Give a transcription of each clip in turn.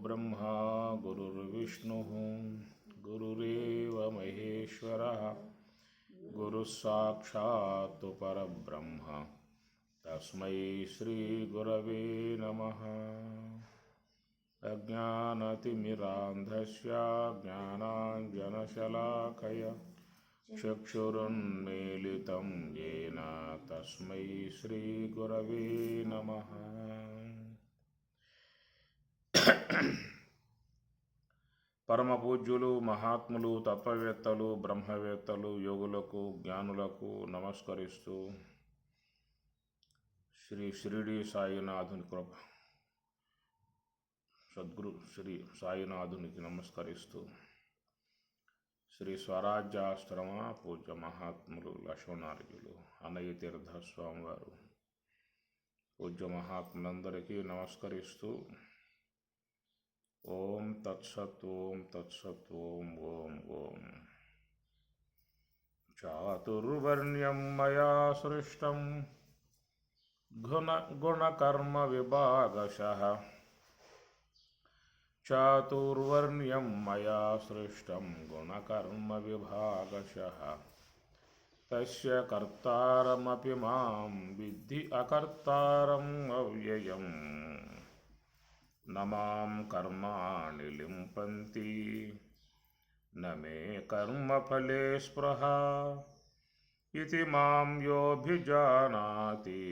गुरुर्ब्रह्मा गुरुर्विष्णुः गुरुरेव महेश्वरः गुरुस्साक्षात् परब्रह्म तस्मै श्रीगुरवे नमः। अज्ञानतिमिरान्धस्य ज्ञानाञ्जनशलाकया चक्षुरुन्मीलितं येन तस्मै श्रीगुरवे नमः। పరమ పూజ్యులు మహాత్ములు తత్వవేత్తలు బ్రహ్మవేత్తలు యోగులకు జ్ఞానులకు నమస్కరిస్తూ శ్రీ షిరిడి సాయినాథుని కృప సద్గురు శ్రీ సాయినాథునికి నమస్కరిస్తూ శ్రీ స్వరాజ్యాశ్రమ పూజ్య మహాత్ములు లక్ష్మణార్యులు అన్నయ్య తీర్థ స్వామివారు పూజ్య మహాత్ములందరికీ నమస్కరిస్తూ ఓం తత్సత్ ఓం తత్సత్ ఓం ఓం ఓం. చాతుర్వర్ణ్యం మయా సృష్టం గుణకర్మ విభాగశః. చాతుర్వర్ణ్యం మయా సృష్టం గుణకర్మ విభాగశః. తస్య కర్తారమపి మాం విద్ధి అకర్తారం అవ్యయం. నమాం కర్మాణి లింపంతి నమే కర్మఫలే స్పృహ. ఇతి మాం యోభిజానాతి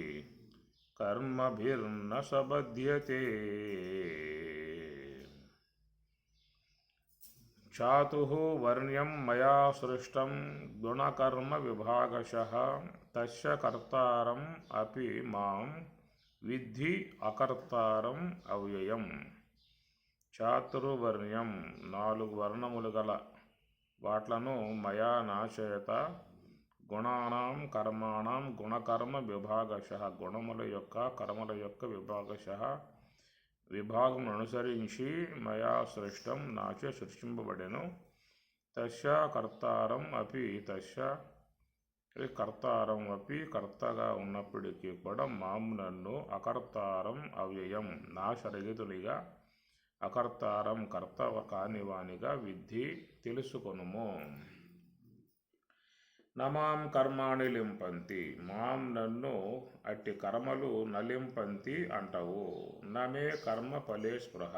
కర్మభిర్న సబధ్యతే. చాతుః వర్ణ్యం మయా సృష్టం గుణకర్మ విభాగశః. తస్య కర్తారం అపి మాం విద్ధి అకర్తారం అవ్యయం. చాతుర్వర్ణ్యం 4 వర్ణములు గల వాట్లను మయా నాచేత గుణానాం కర్మాణం గుణకర్మ విభాగశః గుణముల యొక్క కర్మల యొక్క విభాగశః విభాగం అనుసరించి మయా సృష్టం నాచే సృష్టింపబడెను. తస్య కర్తారం అపి తస్య కర్తారం అపి కర్తగా ఉన్నప్పటికీ కూడా మాం నన్ను అకర్తారం అవ్యయం నాశరహితునిగా అకర్తారం కర్త కానివానిగా విద్ధి తెలుసుకొనుము. నమాం కర్మాణి లింపంతి మాం నన్ను అట్టి కర్మలు నలింపంతి అంటవు. నమే కర్మ ఫలే స్పృహ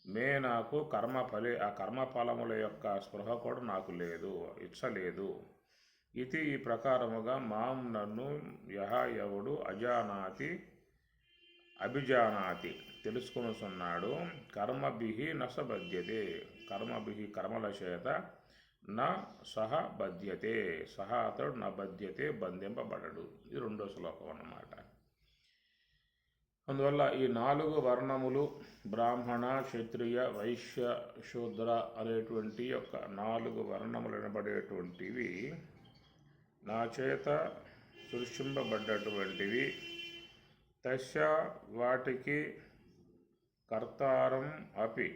మే నాకు ఆ కర్మఫలముల యొక్క స్పృహ కూడా నాకు లేదు, ఇచ్చలేదు. ఇది ఈ ప్రకారముగా మాం నన్ను యహ ఎవడు అజానాతి అభిజానాతి తెలుసుకొనుచున్నాడు. కర్మభిః నసబధ్యతే కర్మభిః కర్మల చేత నా సహ బధ్యతే సహ అతడు నా బధ్యతే బంధింపబడడు. ఇది 2వ శ్లోకం అన్నమాట. అందువల్ల ఈ 4 వర్ణములు బ్రాహ్మణ క్షత్రియ వైశ్య శూద్ర అనేటువంటి యొక్క 4 వర్ణములు అనబడేటువంటివి నా చేత సృష్టింపబడ్డటువంటివి. తస్య వాటికి కర్తారం అపి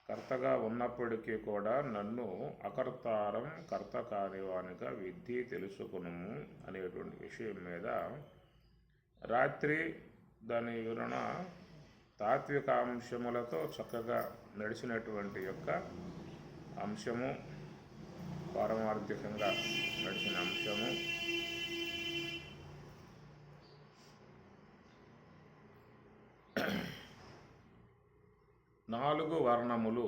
కర్తగా ఉన్నప్పటికీ కూడా నన్ను అకర్తారం కర్త కానివానిగా విద్ధి తెలుసుకును అనేటువంటి విషయం మీద రాత్రి దాని వివరణ తాత్విక అంశములతో చక్కగా నడిచినటువంటి యొక్క అంశము, పారమార్థికంగా నడిచిన అంశము. నాలుగు వర్ణములు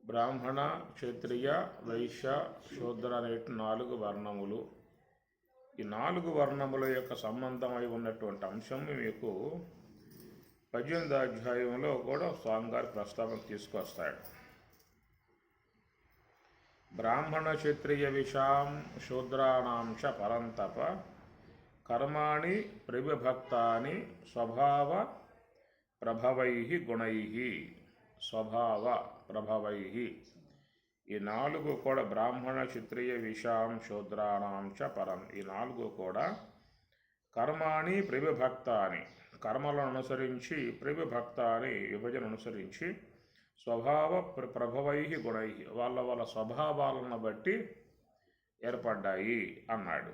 బ్రాహ్మణ క్షత్రియ వైశ్య శూద్ర అనేటి 4 వర్ణములు. ఈ 4 వర్ణముల యొక్క సంబంధమై ఉన్నటువంటి అంశం మీకు 18వ అధ్యాయంలో కూడా స్వామివారి ప్రస్తావన తీసుకొస్తాడు. బ్రాహ్మణ క్షత్రియ విషాం శూద్రాణాం చ పరంతప కర్మాణి ప్రవిభక్తాని స్వభావ ప్రభవైః గుణైః. స్వభావ ప్రభవైః ఈ 4 కూడా బ్రాహ్మణ క్షత్రియ విషాం శూద్రాణాం చ పరం ఈ 4 కూడా కర్మాణి ప్రవిభక్తాని కర్మలను అనుసరించి ప్రవిభక్తాని విభజన అనుసరించి స్వభావ ప్రభవై గుణై వాళ్ళ స్వభావాలను బట్టి ఏర్పడ్డాయి అన్నాడు.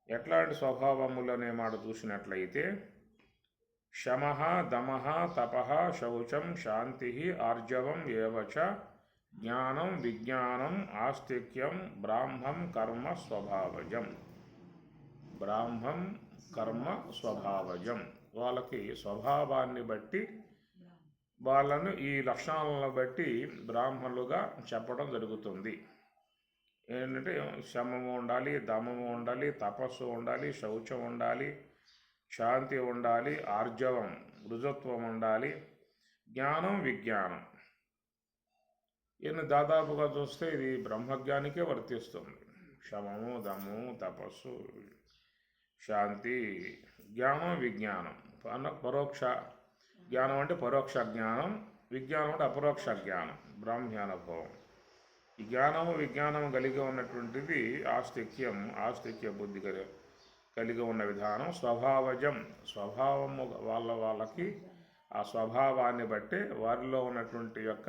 ఎట్లాంటి స్వభావములనే మాట చూసినట్లయితే శమః దమః తపః శౌచం శాంతి ఆర్జవం ఏవ చ జ్ఞానం విజ్ఞానం ఆస్తిక్యం బ్రాహ్మం కర్మ స్వభావజం. బ్రాహ్మం కర్మ స్వభావజం. వాళ్ళకి స్వభావాన్ని బట్టి వాళ్ళను ఈ లక్షణాలను బట్టి బ్రాహ్మణులుగా చెప్పడం జరుగుతుంది. ఏంటంటే శమము ఉండాలి, దమము ఉండాలి, తపస్సు ఉండాలి, శౌచం ఉండాలి, శాంతి ఉండాలి, ఆర్జవం మృజత్వం ఉండాలి, జ్ఞానం విజ్ఞానం. ఈయన దాదాపుగా చూస్తే ఇది బ్రహ్మజ్ఞానికే వర్తిస్తుంది. శమము దమము తపస్సు శాంతి జ్ఞానం విజ్ఞానం. పరోక్ష జ్ఞానం అంటే పరోక్ష జ్ఞానం, విజ్ఞానం అంటే అపరోక్ష జ్ఞానం, బ్రాహ్మ్యానుభవం. ఈ జ్ఞానము విజ్ఞానము కలిగి ఉన్నటువంటిది ఆస్తిక్యం, ఆస్తిక్య బుద్ధి కలిగి ఉన్న విధానం. స్వభావజం, స్వభావము వాళ్ళకి ఆ స్వభావాన్ని బట్టి వారిలో ఉన్నటువంటి యొక్క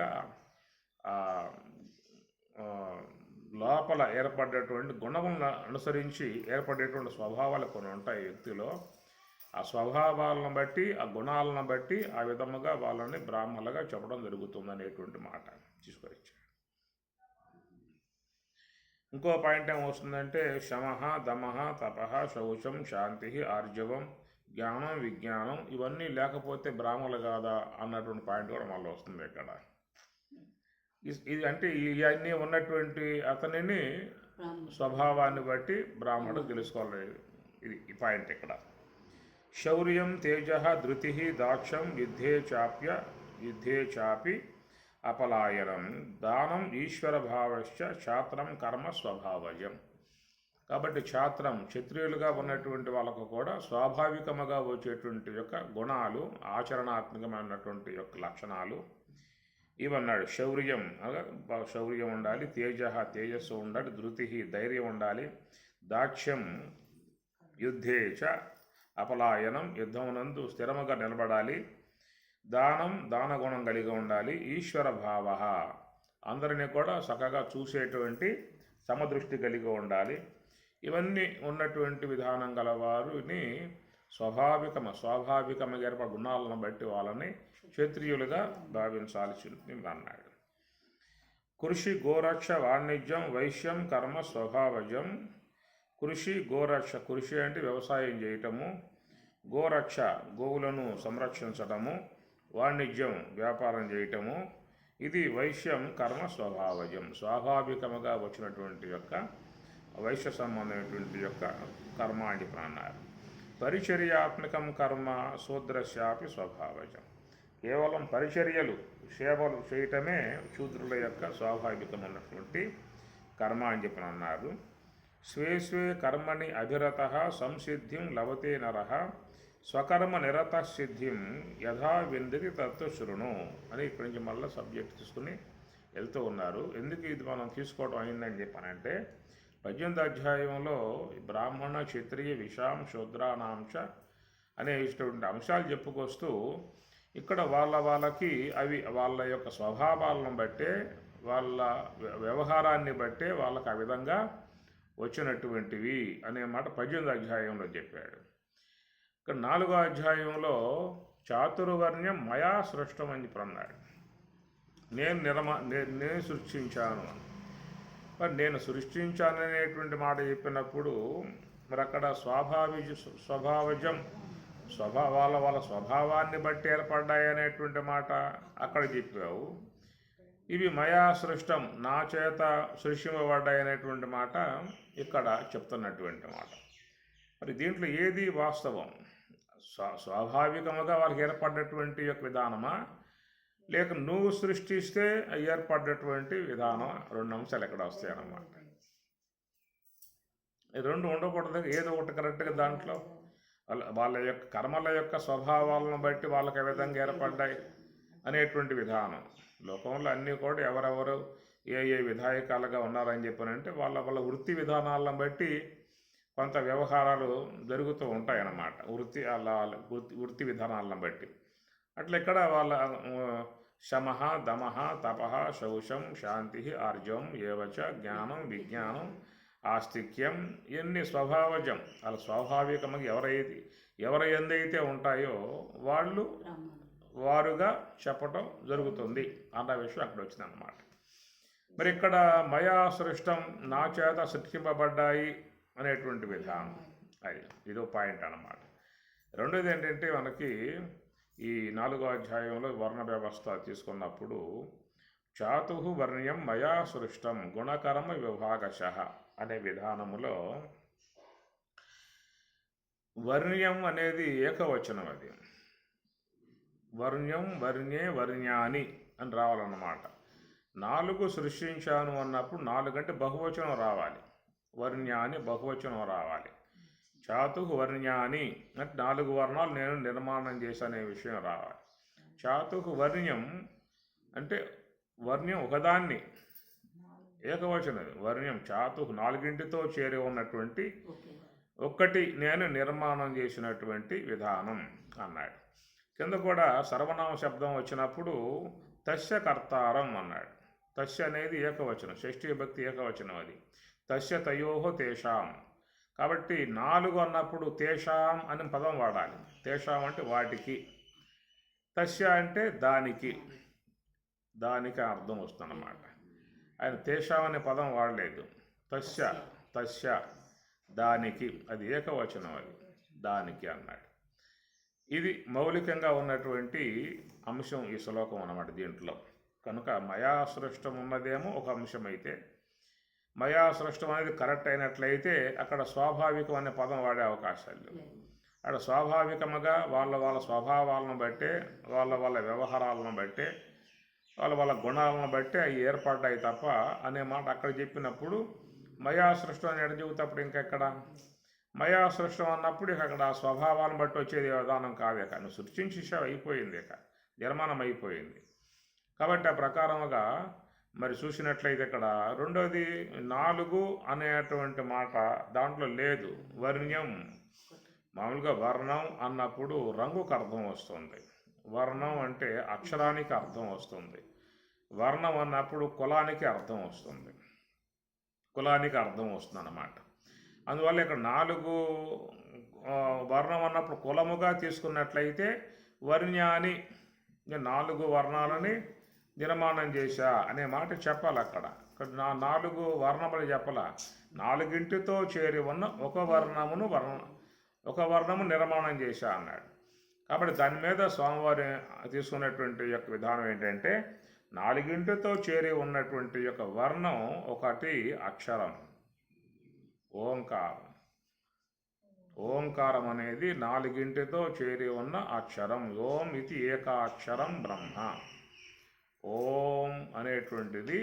లోపల ఏర్పడేటువంటి గుణములను అనుసరించి ఏర్పడేటువంటి స్వభావాలు కొన్ని ఉంటాయి వ్యక్తిలో. ఆ స్వభావాలను బట్టి ఆ గుణాలను బట్టి ఆ విధముగా వాళ్ళని బ్రాహ్మణులుగా చెప్పడం జరుగుతుంది అనేటువంటి మాట తీసుకొచ్చాడు. ఇంకో పాయింట్ ఏమొస్తుందంటే శమః దమః తపః శౌచం శాంతి ఆర్జవం జ్ఞానం విజ్ఞానం ఇవన్నీ లేకపోతే బ్రాహ్మణులు కాదా అన్నటువంటి పాయింట్ కూడా మళ్ళీ వస్తుంది ఇక్కడ. ఇది అంటే ఇవన్నీ ఉన్నటువంటి అతనిని స్వభావాన్ని బట్టి బ్రాహ్మణుడు తెలుసుకోవాలి. ఇది ఈ పాయింట్ ఇక్కడ. శౌర్యం తేజ ధృతి దాక్ష్యం యుద్ధే చాపి అపలాయనం దానం ఈశ్వర భావశ్చ ఛాత్రం కర్మ స్వభావజం. కాబట్టి ఛాత్రం క్షత్రియులుగా ఉన్నటువంటి వాళ్ళకు కూడా స్వాభావికముగా వచ్చేటువంటి యొక్క గుణాలు, ఆచరణాత్మకమైనటువంటి యొక్క లక్షణాలు ఇవన్నాడు. శౌర్యం శౌర్యం ఉండాలి, తేజస్సు ఉండాలి, ధృతి ధైర్యం ఉండాలి, దాక్ష్యం యుద్ధే చ అపలాయనం యుద్ధమునందు స్థిరముగా నిలబడాలి, దానం దానగుణం కలిగి ఉండాలి, ఈశ్వర భావ అందరినీ కూడా చక్కగా చూసేటువంటి సమదృష్టి కలిగి ఉండాలి. ఇవన్నీ ఉన్నటువంటి విధానం గల వారిని స్వాభావికమైన ఏర్పడ గుణాలను బట్టి వాళ్ళని క్షత్రియులుగా భావించాల్సి అన్నాడు. కృషి గోరక్ష వాణిజ్యం వైశ్యం కర్మ స్వభావజం. కృషి గోరక్ష, కృషి అంటే వ్యవసాయం చేయటము, గోరక్ష గోవులను సంరక్షించటము, వాణిజ్యం వ్యాపారం చేయటము, ఇది వైశ్యం కర్మ స్వభావజం. స్వాభావికముగా వచ్చినటువంటి యొక్క వైశ్య సంబంధమైనటువంటి యొక్క కర్మ అని అన్నారు. పరిచర్యాత్మకం కర్మ శూద్రశాపి స్వభావజం. కేవలం పరిచర్యలు సేవలు చేయటమే శూద్రుల యొక్క స్వాభావికమైనటువంటి కర్మ అని అన్నారు. స్వే స్వే కర్మణి అభిరత సంసిద్ధిం లభతే నరః స్వకర్మ నిరత సిద్ధిం యథా విందతి తత్వ శృణు అని ఇక్కడి నుంచి మళ్ళీ సబ్జెక్ట్ తీసుకుని వెళ్తూ ఉన్నారు. ఎందుకు ఇది మనం తీసుకోవడం అయిందని చెప్పానంటే 18వ అధ్యాయంలో బ్రాహ్మణ క్షత్రియ విషాం శూద్రానాంశ అనేటువంటి అంశాలు చెప్పుకొస్తూ ఇక్కడ వాళ్ళకి అవి వాళ్ళ యొక్క స్వభావాలను బట్టే వాళ్ళ వ్యవహారాన్ని బట్టే వాళ్ళకి ఆ విధంగా వచ్చినటువంటివి అనే మాట 18వ అధ్యాయంలో చెప్పాడు. ఇక్కడ 4వ అధ్యాయంలో చాతుర్వర్ణ్యం మయా సృష్టం అని అన్నాడు. నేను సృష్టించాను. మరి నేను సృష్టించాననేటువంటి మాట చెప్పినప్పుడు మరి అక్కడ స్వభావజం వాళ్ళ స్వభావాన్ని బట్టి ఏర్పడ్డాయి అనేటువంటి మాట అక్కడ చెప్పావు. ఇవి మయా సృష్టం, నా చేత సృష్టింపబడ్డాయి అనేటువంటి మాట ఇక్కడ చెప్తున్నటువంటి మాట. మరి దీంట్లో ఏది వాస్తవం? స్వాభావికముగా వాళ్ళకి ఏర్పడ్డటువంటి యొక్క విధానమా, లేక నువ్వు సృష్టిస్తే ఏర్పడ్డటువంటి విధానం? 2 అంశాలు ఎక్కడ వస్తాయన్నమాట. ఈ 2 ఉండకూడదు, ఏదో ఒకటి కరెక్ట్గా దాంట్లో వాళ్ళ యొక్క కర్మల యొక్క స్వభావాలను బట్టి వాళ్ళకి ఏ విధంగా ఏర్పడ్డాయి అనేటువంటి విధానం. లోకంలో అన్నీ కూడా ఎవరెవరు ఏ విధాయకాలుగా ఉన్నారని చెప్పానంటే వాళ్ళ వృత్తి విధానాలను బట్టి కొంత వ్యవహారాలు జరుగుతూ ఉంటాయన్నమాట. వృత్తి విధానాలను బట్టి అట్లా ఇక్కడ వాళ్ళ శమః దమః తపః శౌచం శాంతి ఆర్జవం ఏవచ జ్ఞానం విజ్ఞానం ఆస్తిక్యం ఇవన్నీ స్వభావజం, అలా స్వాభావికంగా ఎవరు ఎందైతే ఉంటాయో వాళ్ళు వారుగా చెప్పటం జరుగుతుంది అన్న విషయం అక్కడ వచ్చిందన్నమాట. మరి ఇక్కడ మయా సృష్టం, నా చేత సృష్టింపబడ్డాయి అనేటువంటి విధానం, అది ఇదో పాయింట్ అన్నమాట. రెండోది ఏంటంటే మనకి ఈ 4వ అధ్యాయంలో వర్ణ వ్యవస్థ తీసుకున్నప్పుడు చాతు వర్ణ్యం మయా సృష్టం గుణకర్మ విభాగశ అనే విధానములో వర్ణ్యం అనేది ఏకవచనం, అది వర్ణ్యం వర్ణ్యే వర్ణ్యాని అని రావాలన్నమాట. 4 సృష్టించాను అన్నప్పుడు 4 అంటే బహువచనం రావాలి, వర్ణ్యాని బహువచనం రావాలి. చాతు వర్ణ్యాని అంటే 4 వర్ణాలు నేను నిర్మాణం చేశానే విషయం రావాలి. చాతు వర్ణ్యం అంటే వర్ణ్యం ఒకదాన్ని, ఏకవచనం వర్ణ్యం. చాతు 4తో చేరి ఉన్నటువంటి ఒక్కటి నేను నిర్మాణం చేసినటువంటి విధానం అన్నాడు. కింద కూడా సర్వనామ శబ్దం వచ్చినప్పుడు తస్య కర్తారం అన్నాడు. తస్య అనేది ఏకవచనం, షష్ఠీ భక్తి ఏకవచనం, అది తస్య తయోహో తేషాం. కాబట్టి 4 అన్నప్పుడు తేషాం అని పదం వాడాలి. తేషాం అంటే వాటికి, తస్య అంటే దానికి అర్థం వస్తుందన్నమాట. ఆయన తేషాం అనే పదం వాడలేదు, తస్య దానికి, అది ఏకవచనం, అది దానికి అన్నాడు. ఇది మౌలికంగా ఉన్నటువంటి అంశం ఈ శ్లోకం అన్నమాట దీంట్లో. కనుక మయా సృష్టం ఉన్నదేమో ఒక అంశం అయితే, మయా సృష్టం అనేది కరెక్ట్ అయినట్లయితే అక్కడ స్వాభావికం అనే పదం వాడే అవకాశాలు లేవు. అక్కడ స్వాభావికముగా వాళ్ళ స్వభావాలను బట్టే, వాళ్ళ వ్యవహారాలను బట్టే, వాళ్ళ గుణాలను బట్టే అవి ఏర్పడ్డాయి తప్ప అనే మాట అక్కడ చెప్పినప్పుడు మయా సృష్టం అని ఎడ చెబుతప్పుడు ఇంకెక్కడ మయా సృష్టం అన్నప్పుడు ఇక అక్కడ స్వభావాన్ని బట్టి వచ్చేది విధానం కాదు. ఇక నువ్వు సృష్టించేసావు, అయిపోయింది, ఇక నిర్మాణం అయిపోయింది. కాబట్టి ఆ ప్రకారముగా మరి చూసినట్లయితే ఇక్కడ రెండోది 4 అనేటువంటి మాట దాంట్లో లేదు. వర్ణ్యం మామూలుగా వర్ణం అన్నప్పుడు రంగుకు అర్థం వస్తుంది, వర్ణం అంటే అక్షరానికి అర్థం వస్తుంది. వర్ణం అన్నప్పుడు కులానికి అర్థం వస్తుంది, అన్నమాట. అందువల్ల ఇక్కడ 4 వర్ణం అన్నప్పుడు కులముగా తీసుకున్నట్లయితే వర్ణ్యాని, 4 వర్ణాలని నిర్మాణం చేశా అనే మాట చెప్పాలి. అక్కడ 4 వర్ణములు చెప్పాల, 4తో చేరి ఉన్న ఒక వర్ణము నిర్మాణం చేశా అన్నాడు. కాబట్టి దాని మీద స్వామివారి తీసుకున్నటువంటి యొక్క విధానం ఏంటంటే 4తో చేరి ఉన్నటువంటి యొక్క వర్ణం ఒకటి అక్షరం, ఓంకారం. ఓంకారం అనేది 4తో చేరి ఉన్న అక్షరం. ఓం ఇది ఏకాక్షరం బ్రహ్మ. ఓం అనేటువంటిది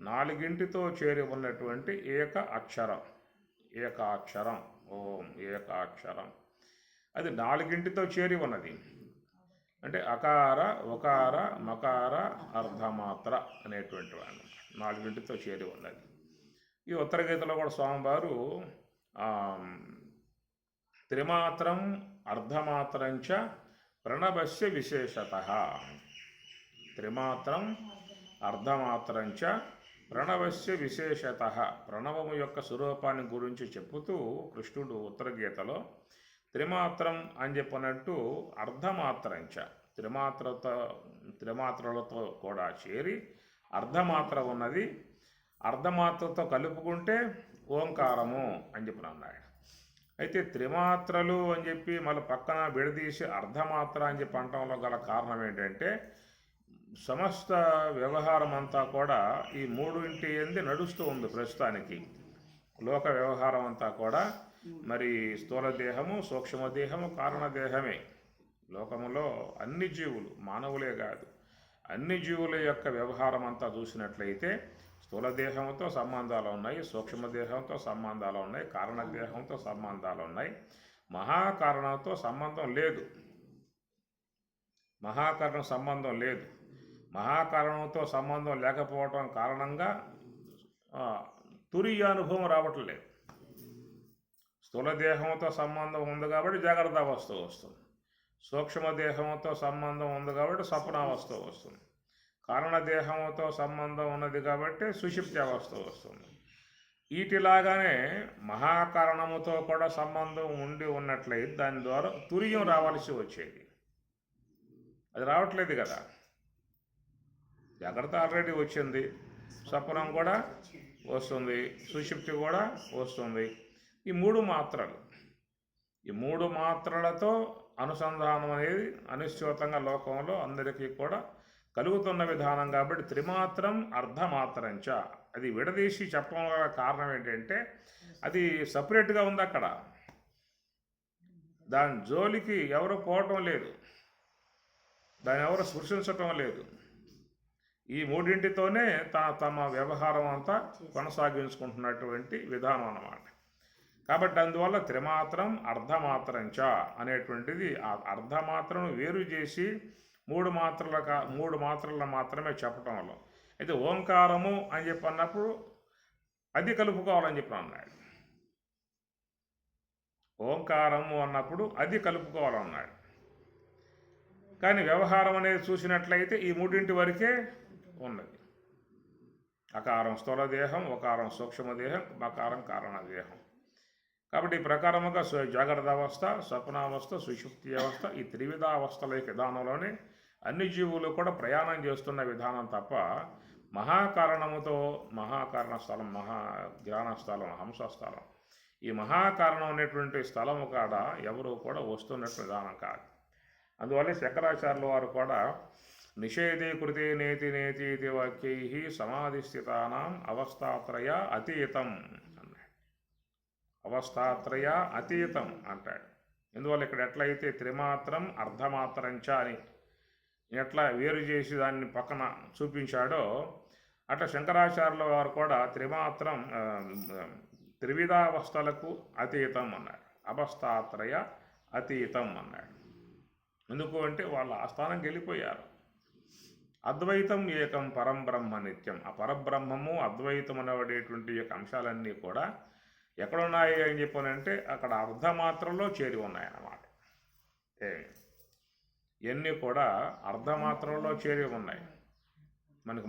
4తో చేరి ఉన్నటువంటి ఏకాక్షరం. ఓం ఏకాక్షరం, అది 4తో చేరి ఉన్నది. అంటే అకార, ఉకార, మకార, అర్ధమాత్ర అనేటువంటి వాళ్ళు 4తో చేరి ఉన్నది. ఈ ఉత్తర గీతలో కూడా స్వామివారు త్రిమాత్రం అర్ధమాత్రంచ ప్రణవస్య విశేషత, త్రిమాత్రం అర్ధమాత్రంచ ప్రణవస్య విశేషత, ప్రణవము యొక్క స్వరూపాన్ని గురించి చెప్పుతూ కృష్ణుడు ఉత్తర గీతలో త్రిమాత్రం అని చెప్పినట్టు అర్ధమాత్రంచ, త్రిమాత్రలతో కూడా చేరి అర్ధమాత్ర ఉన్నది, అర్ధమాత్రతో కలుపుకుంటే ఓంకారము అని చెప్పిన అన్నాడు. అయితే త్రిమాత్రలు అని చెప్పి మళ్ళీ పక్కన విడదీసి అర్ధమాత్ర అని చెప్పి అనటంలో గల కారణం ఏంటంటే సమస్త వ్యవహారం అంతా కూడా ఈ 3 ఎందు నడుస్తూ ఉంది ప్రస్తుతానికి. లోక వ్యవహారం అంతా కూడా మరి స్థూల దేహము, సూక్ష్మదేహము, కారణదేహమే. లోకములో అన్ని జీవులు, మానవులే కాదు, అన్ని జీవుల యొక్క వ్యవహారం అంతా చూసినట్లయితే స్థూల దేహంతో సంబంధాలు ఉన్నాయి, సూక్ష్మదేహంతో సంబంధాలు ఉన్నాయి, కారణదేహంతో సంబంధాలు ఉన్నాయి. మహాకారణంతో సంబంధం లేదు, మహాకారణంతో సంబంధం లేకపోవటం కారణంగా తురియ అనుభవం రావట్లేదు. స్థూలదేహంతో సంబంధం ఉంది కాబట్టి జాగ్రత్త అవస్థ వస్తుంది, సూక్ష్మదేహంతో సంబంధం ఉంది కాబట్టి స్వప్నావస్థ వస్తుంది, కారణదేహంతో సంబంధం ఉన్నది కాబట్టి సుషుప్తి అవస్థ వస్తుంది. వీటిలాగానే మహాకారణముతో కూడా సంబంధం ఉండి ఉన్నట్లయితే దాని ద్వారా తురియం రావాల్సి వచ్చేది. అది రావట్లేదు కదా. జాగ్రత్త ఆల్రెడీ వచ్చింది, స్వప్నం కూడా వస్తుంది, సుషుప్తి కూడా వస్తుంది. ఈ మూడు మాత్రలతో అనుసంధానం అనేది అనిశ్చితంగా లోకంలో అందరికీ కూడా కలుగుతున్న విధానం. కాబట్టి త్రిమాత్రం అర్ధమాత్రంచ అది విడదీసి చెప్పడం వల్ల కారణం ఏంటంటే అది సపరేట్గా ఉంది. అక్కడ దాని జోలికి ఎవరు పోవటం లేదు, దాన్ని ఎవరు స్పృశించటం లేదు. ఈ మూడింటితోనే తమ వ్యవహారం అంతా కొనసాగించుకుంటున్నటువంటి విధానం అన్నమాట. కాబట్టి అందువల్ల త్రిమాత్రం అర్ధమాత్రంచ అనేటువంటిది ఆ అర్ధమాత్రను వేరు చేసి మూడు మాత్రలను మాత్రమే చెప్పటం వల్ల. అయితే ఓంకారము అని చెప్పి అన్నప్పుడు అది కలుపుకోవాలని చెప్పి అన్నాడు. ఓంకారము అన్నప్పుడు అది కలుపుకోవాలన్నాడు. కానీ వ్యవహారం అనేది చూసినట్లయితే ఈ మూడింటి వరకే ఉన్నది. అకారం స్థూలదేహం, ఒకారం సూక్ష్మదేహం, మకారం కారణదేహం. కాబట్టి ఈ ప్రకారముగా జాగ్రత్త అవస్థ, స్వప్నావస్థ, సుషుప్తి అవస్థ, ఈ త్రివిధావస్థల విధానంలోనే అన్ని జీవులు కూడా ప్రయాణం చేస్తున్న విధానం తప్ప మహాకారణముతో మహాకారణ స్థలం, మహాజ్ఞాన స్థలం, హంసస్థలం, ఈ మహాకారణం అనేటువంటి స్థలము కాడ ఎవరు కూడా వస్తున్నట్టు విధానం కాదు. అందువల్ల శంకరాచార్యుల వారు కూడా నిషేధీకృతే నేతి నేతి వాక్యై సమాధిస్థితానాం అవస్థాత్రయ అతీతం అన్నాడు. అవస్థాత్రయ అతీతం అంటాడు. ఎందువల్ల ఇక్కడ ఎట్లయితే త్రిమాత్రం అర్ధమాత్రంచ అని ఎట్లా వేరు చేసి దాన్ని పక్కన చూపించాడో అట్లా శంకరాచార్యుల వారు కూడా త్రిమాత్రం త్రివిధావస్థలకు అతీతం అన్నాడు. అవస్థాత్రయ అతీతం అన్నాడు. ఎందుకు అంటే వాళ్ళు ఆ స్థానంకి వెళ్ళిపోయారు. అద్వైతం ఏకం పరంబ్రహ్మ నిత్యం. ఆ పరబ్రహ్మము అద్వైతం అనబడేటువంటి యొక్క అంశాలన్నీ కూడా ఎక్కడున్నాయి అని చెప్పానంటే అక్కడ అర్ధమాత్రలో చేరి ఉన్నాయన్నమాట. ఇవన్నీ కూడా అర్ధమాత్రలో చేరి ఉన్నాయి. మనకు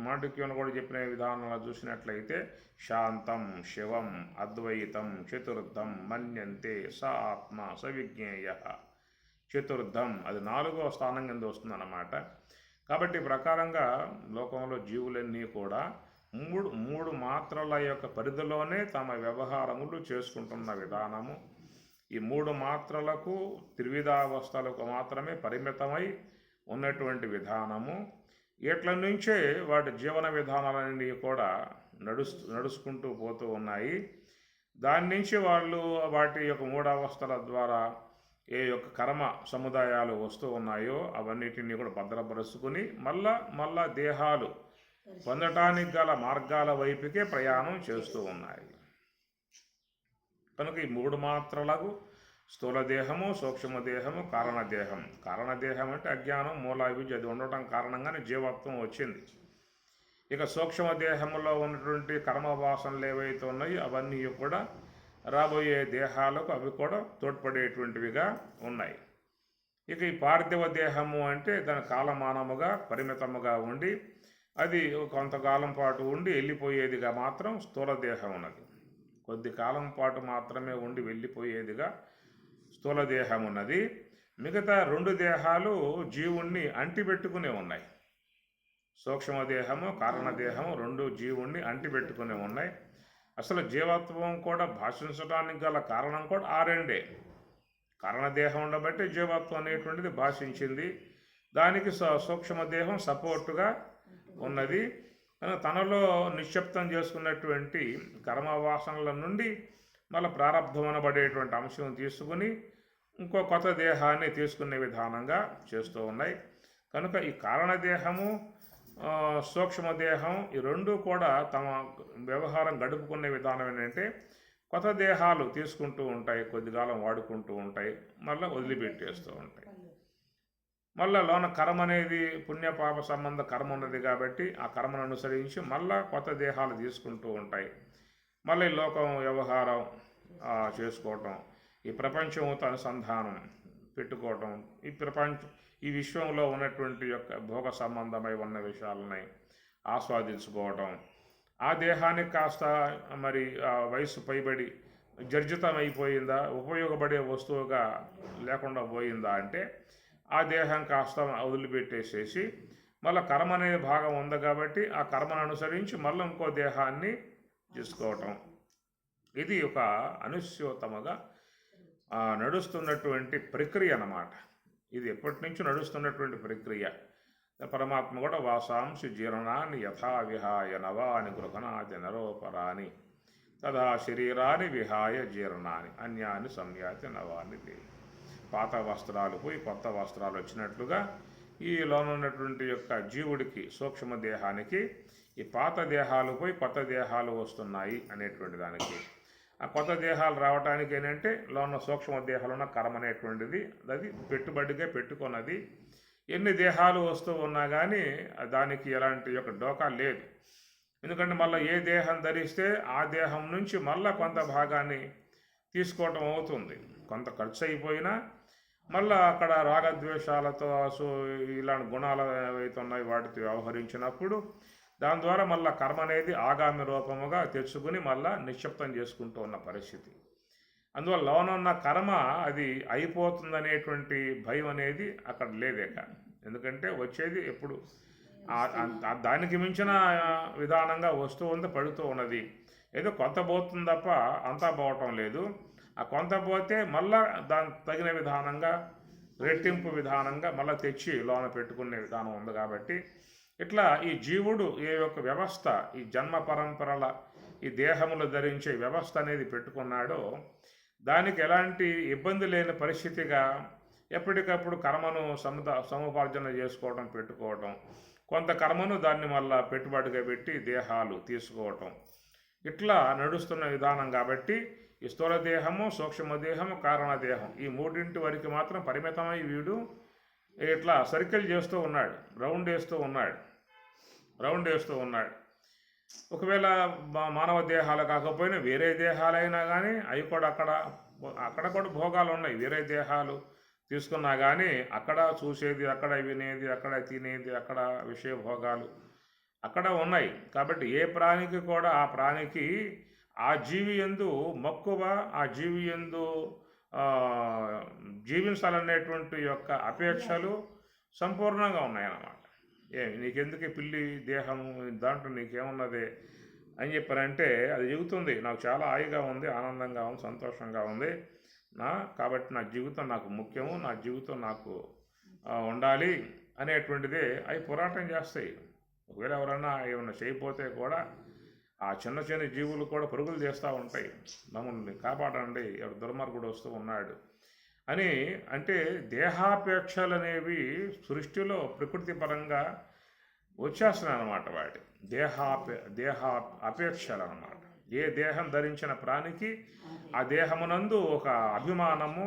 మాండుక్యం కూడా చెప్పిన విధానంలో చూసినట్లయితే శాంతం శివం అద్వైతం చతుర్థం మన్యంతే స ఆత్మ సవిజ్ఞేయ. చతుర్థం అది 4వ స్థానం కింద వస్తుందన్నమాట. కాబట్టి ప్రకారంగా లోకంలో జీవులన్నీ కూడా మూడు మాత్రల యొక్క పరిధిలోనే తమ వ్యవహారములు చేసుకుంటున్న విధానము. ఈ 3 మాత్రలకు త్రివిధావస్థలకు మాత్రమే పరిమితమై ఉన్నటువంటి విధానము. ఇట్ల నుంచే వాటి జీవన విధానాలన్నీ కూడా నడుచుకుంటూ పోతూ ఉన్నాయి. దాని నుంచి వాళ్ళు వాటి యొక్క 3 అవస్థల ద్వారా ఏ యొక్క కర్మ సముదాయాలు వస్తూ ఉన్నాయో అవన్నిటిని కూడా భద్రపరుచుకుని మళ్ళా దేహాలు పొందటానికి గల మార్గాల వైపుకే ప్రయాణం చేస్తూ ఉన్నాయి. కనుక ఈ 3 మాత్రలకు స్థూలదేహము, సూక్ష్మదేహము, కారణదేహం. కారణదేహం అంటే అజ్ఞానం, మూలాభిజ అది ఉండటం కారణంగానే జీవత్వం వచ్చింది. ఇక సూక్ష్మదేహంలో ఉన్నటువంటి కర్మవాసనలు ఏవైతే ఉన్నాయో అవన్నీ కూడా రాబోయే దేహాలకు అవి కూడా తోడ్పడేటువంటివిగా ఉన్నాయి. ఇక ఈ పార్థివ దేహము అంటే దాని కాలమానముగా పరిమితముగా ఉండి అది కొంతకాలం పాటు ఉండి వెళ్ళిపోయేదిగా మాత్రం స్థూలదేహం ఉన్నది. కొద్ది కాలం పాటు మాత్రమే ఉండి వెళ్ళిపోయేదిగా స్థూలదేహం ఉన్నది. మిగతా 2 దేహాలు జీవుణ్ణి అంటిపెట్టుకునే ఉన్నాయి. సూక్ష్మదేహము, కారణదేహము 2 జీవుణ్ణి అంటిపెట్టుకునే ఉన్నాయి. అసలు జీవత్వం కూడా భాషించడానికి గల కారణం కూడా ఆ 2. కారణదేహం ఉండబట్టి జీవత్వం అనేటువంటిది భాషించింది. దానికి సూక్ష్మదేహం సపోర్టుగా ఉన్నది. తనలో నిశ్శబ్దం చేసుకున్నటువంటి కర్మవాసనల నుండి మళ్ళీ ప్రారంధం అనబడేటువంటి అంశం తీసుకుని ఇంకో కొత్త దేహాన్ని తీసుకునే విధానంగా చేస్తూ ఉన్నాయి. కనుక ఈ కారణదేహము, సూక్ష్మదేహం ఈ 2 కూడా తమ వ్యవహారం గడుపుకునే విధానం ఏంటంటే కొత్త దేహాలు తీసుకుంటూ ఉంటాయి, కొద్దికాలం వాడుకుంటూ ఉంటాయి, మళ్ళీ వదిలిపెట్టేస్తూ ఉంటాయి. మళ్ళీ లోన కర్మ అనేది పుణ్యపాప సంబంధ కర్మ ఉన్నది కాబట్టి ఆ కర్మను అనుసరించి మళ్ళీ కొత్త దేహాలు తీసుకుంటూ ఉంటాయి. మళ్ళీ లోకం వ్యవహారం చేసుకోవటం, ఈ ప్రపంచంతో అనుసంధానం పెట్టుకోవటం, ఈ విశ్వంలో ఉన్నటువంటి యొక్క భోగ సంబంధమై ఉన్న విషయాలని ఆస్వాదించుకోవటం, ఆ దేహానికి కాస్త మరి వయసు పైబడి జర్జితం అయిపోయిందా, ఉపయోగపడే వస్తువుగా లేకుండా పోయిందా అంటే ఆ దేహం కాస్త వదిలిపెట్టేసేసి మళ్ళీ కర్మ అనే భాగం ఉంది కాబట్టి ఆ కర్మను అనుసరించి మళ్ళీ ఇంకో దేహాన్ని తీసుకోవటం. ఇది ఒక అనుస్యోతముగా నడుస్తున్నటువంటి ప్రక్రియ అన్నమాట. ఇది ఎప్పటి నుంచి నడుస్తున్నటువంటి ప్రక్రియ. పరమాత్మ కూడా వాసాంసి జీర్ణాన్ని యథా విహాయ నవాని గృహణాది నరోపరాని తదా శరీరాన్ని విహాయ జీర్ణాన్ని అన్యాన్ని సంయాతి నవాన్ని దేవి. పాత వస్త్రాలు పోయి కొత్త వస్త్రాలు వచ్చినట్లుగా ఈ లోనున్నటువంటి యొక్క జీవుడికి సూక్ష్మ దేహానికి ఈ పాత దేహాలు పోయి కొత్త దేహాలు వస్తున్నాయి అనేటువంటి దానికి, ఆ కొత్త దేహాలు రావడానికి ఏంటంటే లోన సూక్ష్మ దేహాలు ఉన్న కర్మ అనేటువంటిది అది పెట్టుబడిగా పెట్టుకున్నది. ఎన్ని దేహాలు వస్తూ ఉన్నా కానీ దానికి ఎలాంటి యొక్క డోకా లేదు. ఎందుకంటే మళ్ళీ ఏ దేహం ధరిస్తే ఆ దేహం నుంచి మళ్ళీ కొంత భాగాన్ని తీసుకోవటం అవుతుంది. కొంత ఖర్చు అయిపోయినా మళ్ళీ అక్కడ రాగద్వేషాలతో ఇలాంటి గుణాలు ఏవైతే ఉన్నాయో వాటితో వ్యవహరించినప్పుడు దాని ద్వారా మళ్ళీ కర్మ అనేది ఆగామి రూపముగా తెచ్చుకుని మళ్ళీ నిశ్శబ్దం చేసుకుంటూ ఉన్న పరిస్థితి. అందువల్ల లోనున్న కర్మ అది అయిపోతుందనేటువంటి భయం అనేది అక్కడ లేదేక. ఎందుకంటే వచ్చేది ఎప్పుడు దానికి మించిన విధానంగా వస్తూ ఉంది, పడుతూ ఉన్నది. ఏదో కొంత పోతుంది తప్ప అంతా పోవటం లేదు. ఆ కొంత పోతే మళ్ళా దానికి తగిన విధానంగా రెట్టింపు విధానంగా మళ్ళీ తెచ్చి లోన పెట్టుకునే విధానం ఉంది. కాబట్టి ఇట్లా ఈ జీవుడు ఏ యొక్క వ్యవస్థ, ఈ జన్మ పరంపరల ఈ దేహములు ధరించే వ్యవస్థ అనేది పెట్టుకున్నాడో దానికి ఎలాంటి ఇబ్బంది లేని పరిస్థితిగా ఎప్పటికప్పుడు కర్మను సముపార్జన చేసుకోవడం, పెట్టుకోవటం, కొంత కర్మను దాన్ని మళ్ళా పెట్టుబడిగా పెట్టి దేహాలు తీసుకోవటం, ఇట్లా నడుస్తున్న విధానం. కాబట్టి ఈ స్థూల దేహము, సూక్ష్మదేహము, కారణదేహం ఈ మూడింటి వరకు మాత్రం పరిమితమై వీడు ఇట్లా సర్కిల్ చేస్తూ ఉన్నాడు, రౌండ్ వేస్తూ ఉన్నాడు. ఒకవేళ మానవ దేహాలు కాకపోయినా వేరే దేహాలైనా కానీ అవి కూడా అక్కడ కూడా భోగాలు ఉన్నాయి. వేరే దేహాలు తీసుకున్నా కానీ అక్కడ చూసేది, అక్కడ వినేది, అక్కడ తినేది, అక్కడ విషయ భోగాలు అక్కడ ఉన్నాయి. కాబట్టి ఏ ప్రాణికి కూడా ఆ ప్రాణికి ఆ జీవి యందు మక్కువ, ఆ జీవి యందు జీవించాలనేటువంటి యొక్క అపేక్షలు సంపూర్ణంగా ఉన్నాయన్నమాట. నీకెందుకు పిల్లి దేహము, దాంట్లో నీకేమున్నదే అని చెప్పారంటే అది చెబుతుంది, నాకు చాలా హాయిగా ఉంది, ఆనందంగా ఉంది, సంతోషంగా ఉంది కాబట్టి నా జీవితం నాకు ముఖ్యము, నా జీవితం నాకు ఉండాలి అనేటువంటిదే అవి పోరాటం చేస్తాయి. ఒకవేళ ఎవరైనా ఏమైనా చేయకపోతే కూడా ఆ చిన్న చిన్న జీవులు కూడా పరుగులు చేస్తూ ఉంటాయి, మమ్మల్ని కాపాడండి, ఎవరు దుర్మార్గుడు వస్తూ ఉన్నాడు అని. అంటే దేహాపేక్షలు అనేవి సృష్టిలో ప్రకృతి పరంగా వచ్చేస్తున్నాయి అన్నమాట. వాటి దేహ అపేక్షలు అన్నమాట. ఏ దేహం ధరించిన ప్రాణికి ఆ దేహమునందు ఒక అభిమానము,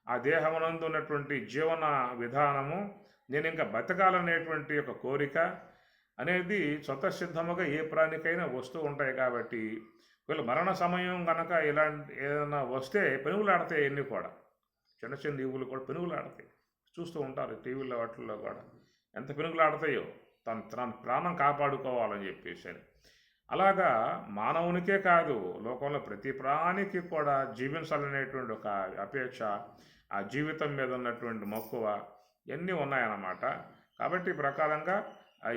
ఆ దేహమునందు ఉన్నటువంటి జీవన విధానము, నేను ఇంకా బతకాలనేటువంటి ఒక కోరిక అనేది స్వతసిద్ధముగా ఏ ప్రాణికైనా వస్తూ ఉంటాయి. కాబట్టి వీళ్ళు మరణ సమయం కనుక ఇలాంటి ఏదైనా వస్తే పెనుగులాడతాయి. అన్నీ కూడా చిన్న చిన్న జీవులు కూడా పెనుగులాడతాయి, చూస్తూ ఉంటారు టీవీలో వాటిల్లో కూడా ఎంత పెనుగులాడతాయో తన ప్రాణం కాపాడుకోవాలని చెప్పేసి. అలాగా మానవునికే కాదు, లోకంలో ప్రతి ప్రాణికి కూడా జీవించాలనేటువంటి ఒక అపేక్ష, ఆ జీవితం మీద ఉన్నటువంటి మక్కువ ఇవన్నీ ఉన్నాయన్నమాట. కాబట్టి ఈ ప్రకారంగా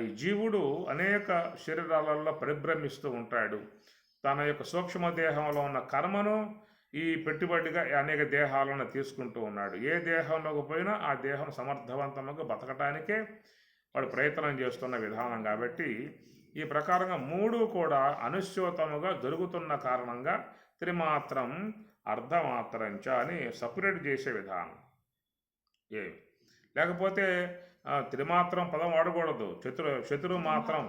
ఈ జీవుడు అనేక శరీరాలలో పరిభ్రమిస్తూ ఉంటాడు. తన యొక్క సూక్ష్మదేహంలో ఉన్న కర్మను ఈ పెట్టుబడిగా అనేక దేహాలను తీసుకుంటూ ఉన్నాడు. ఏ దేహంలోకి పోయినా ఆ దేహం సమర్థవంతంగా బతకటానికే వాడు ప్రయత్నం చేస్తున్న విధానం. కాబట్టి ఈ ప్రకారంగా మూడు కూడా అనుస్యూతముగా జరుగుతున్న కారణంగా త్రిమాత్రం అర్ధమాత్రంచ అని సపరేట్ చేసే విధానం. లేకపోతే త్రిమాత్రం పదం వాడకూడదు, చతురుమాత్రం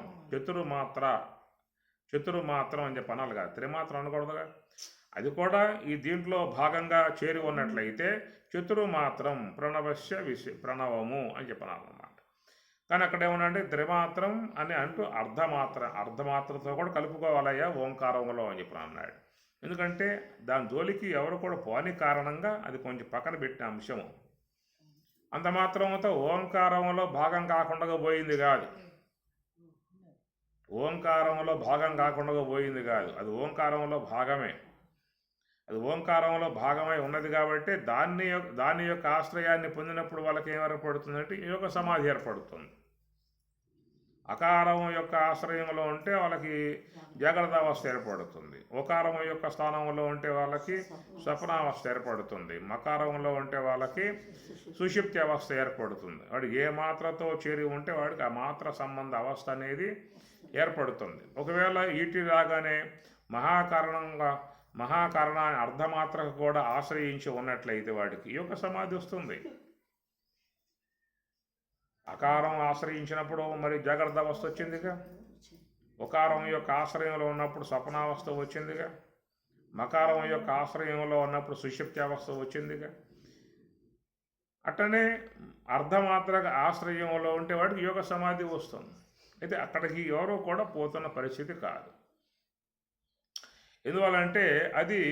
అని చెప్పి అనాలి కదా, త్రిమాత్రం అనకూడదుగా. అది కూడా ఈ దీంట్లో భాగంగా చేరి ఉన్నట్లయితే చతురుమాత్రం ప్రణవము అని చెప్పనాలన్నమాట. కానీ అక్కడ ఏమన్నా త్రిమాత్రం అని అంటూ అర్ధమాత్రతో కూడా కలుపుకోవాలయ్యా ఓంకారంలో అని చెప్పి అన్నాడు. ఎందుకంటే దాని జోలికి ఎవరు కూడా పోని కారణంగా అది కొంచెం పక్కన పెట్టిన అంశము. అంత మాత్రంతో ఓంకారంలో భాగం కాకుండా పోయింది కాదు. ఓంకారంలో భాగం కాకుండా పోయింది కాదు, అది ఓంకారంలో భాగమే. అది ఓంకారంలో భాగమై ఉన్నది కాబట్టి దాని యొక్క ఆశ్రయాన్ని పొందినప్పుడు వాళ్ళకి ఏం ఏర్పడుతుందంటే యోగ సమాధి ఏర్పడుతుంది. అకారం యొక్క ఆశ్రయంలో ఉంటే వాళ్ళకి జాగ్రత్త అవస్థ ఏర్పడుతుంది. ఓకారం యొక్క స్థానంలో ఉంటే వాళ్ళకి స్వప్నావస్థ ఏర్పడుతుంది. మకారంలో ఉంటే వాళ్ళకి సుషుప్తి అవస్థ ఏర్పడుతుంది. వాడు ఏ మాత్రతో చేరి ఉంటే వాడికి ఆ మాత్ర సంబంధ అవస్థ అనేది ఏర్పడుతుంది. ఒకవేళ ఈటి రాగానే మహాకారణాన్ని అర్ధమాత్రకు కూడా ఆశ్రయించి ఉన్నట్లయితే వాడికి యోగ సమాధి వస్తుంది. అకారం ఆశ్రయించినప్పుడు మరి జాగ్రత్త అవస్థ వచ్చిందిగా, ఒకారం యొక్క ఆశ్రయంలో ఉన్నప్పుడు స్వప్నావస్థ వచ్చిందిగా, మకారం యొక్క ఆశ్రయంలో ఉన్నప్పుడు సుషుప్తి అవస్థ వచ్చిందిగా. అట్టనే అర్ధమాత్రక ఆశ్రయంలో ఉంటే వాడికి యోగ సమాధి వస్తుంది. అయితే అక్కడికి ఎవరో కూడా పోతున్న పరిస్థితి కాదు. ఎందువల్లంటే అది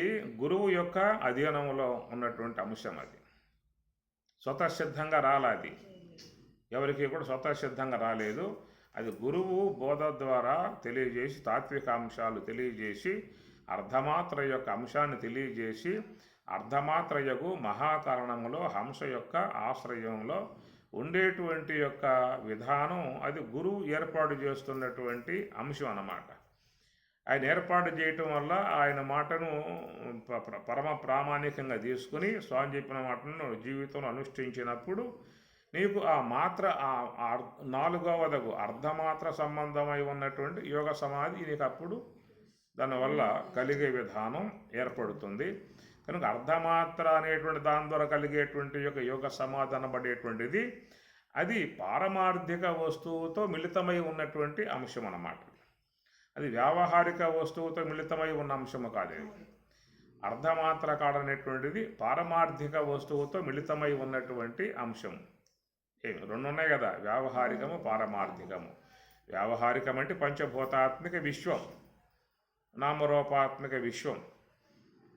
గురువు యొక్క అధీనంలో ఉన్నటువంటి అంశం. అది స్వతసిద్ధంగా రాలేదు, ఎవరికి కూడా స్వతసిద్ధంగా రాలేదు. అది గురువు బోధ ద్వారా తెలియజేసి, తాత్విక అంశాలు తెలియజేసి, అర్ధమాత్ర యొక్క అంశాన్ని తెలియజేసి, అర్ధమాత్రయగు మహాకారణంలో హంస యొక్క ఆశ్రయంలో ఉండేటువంటి యొక్క విధానం అది గురువు ఏర్పాటు చేస్తున్నటువంటి అంశం అన్నమాట. ఆయన ఏర్పాటు చేయటం వల్ల ఆయన మాటను పరమ ప్రామాణికంగా తీసుకుని స్వామి చెప్పిన మాటను జీవితంలో అనుష్ఠించినప్పుడు నీకు ఆ మాత్ర నాలుగవదగు అర్ధమాత్ర సంబంధమై ఉన్నటువంటి యోగ సమాధి నీకు అప్పుడు దానివల్ల కలిగే విధానం ఏర్పడుతుంది. కనుక అర్ధమాత్ర అనేటువంటి దాని ద్వారా కలిగేటువంటి యొక్క యోగ సమాధి అనబడేటువంటిది అది పారమార్థిక వస్తువుతో మిళితమై ఉన్నటువంటి అంశం అన్నమాట. అది వ్యావహారిక వస్తువుతో మిళితమై ఉన్న అంశము కాదు. అర్ధమాత్ర కాడనేటువంటిది పారమార్థిక వస్తువుతో మిళితమై ఉన్నటువంటి అంశం. రెండు ఉన్నాయి కదా, వ్యావహారికము పారమార్థికము. వ్యావహారికం అంటే పంచభూతాత్మిక విశ్వం, నామరూపాత్మిక విశ్వం.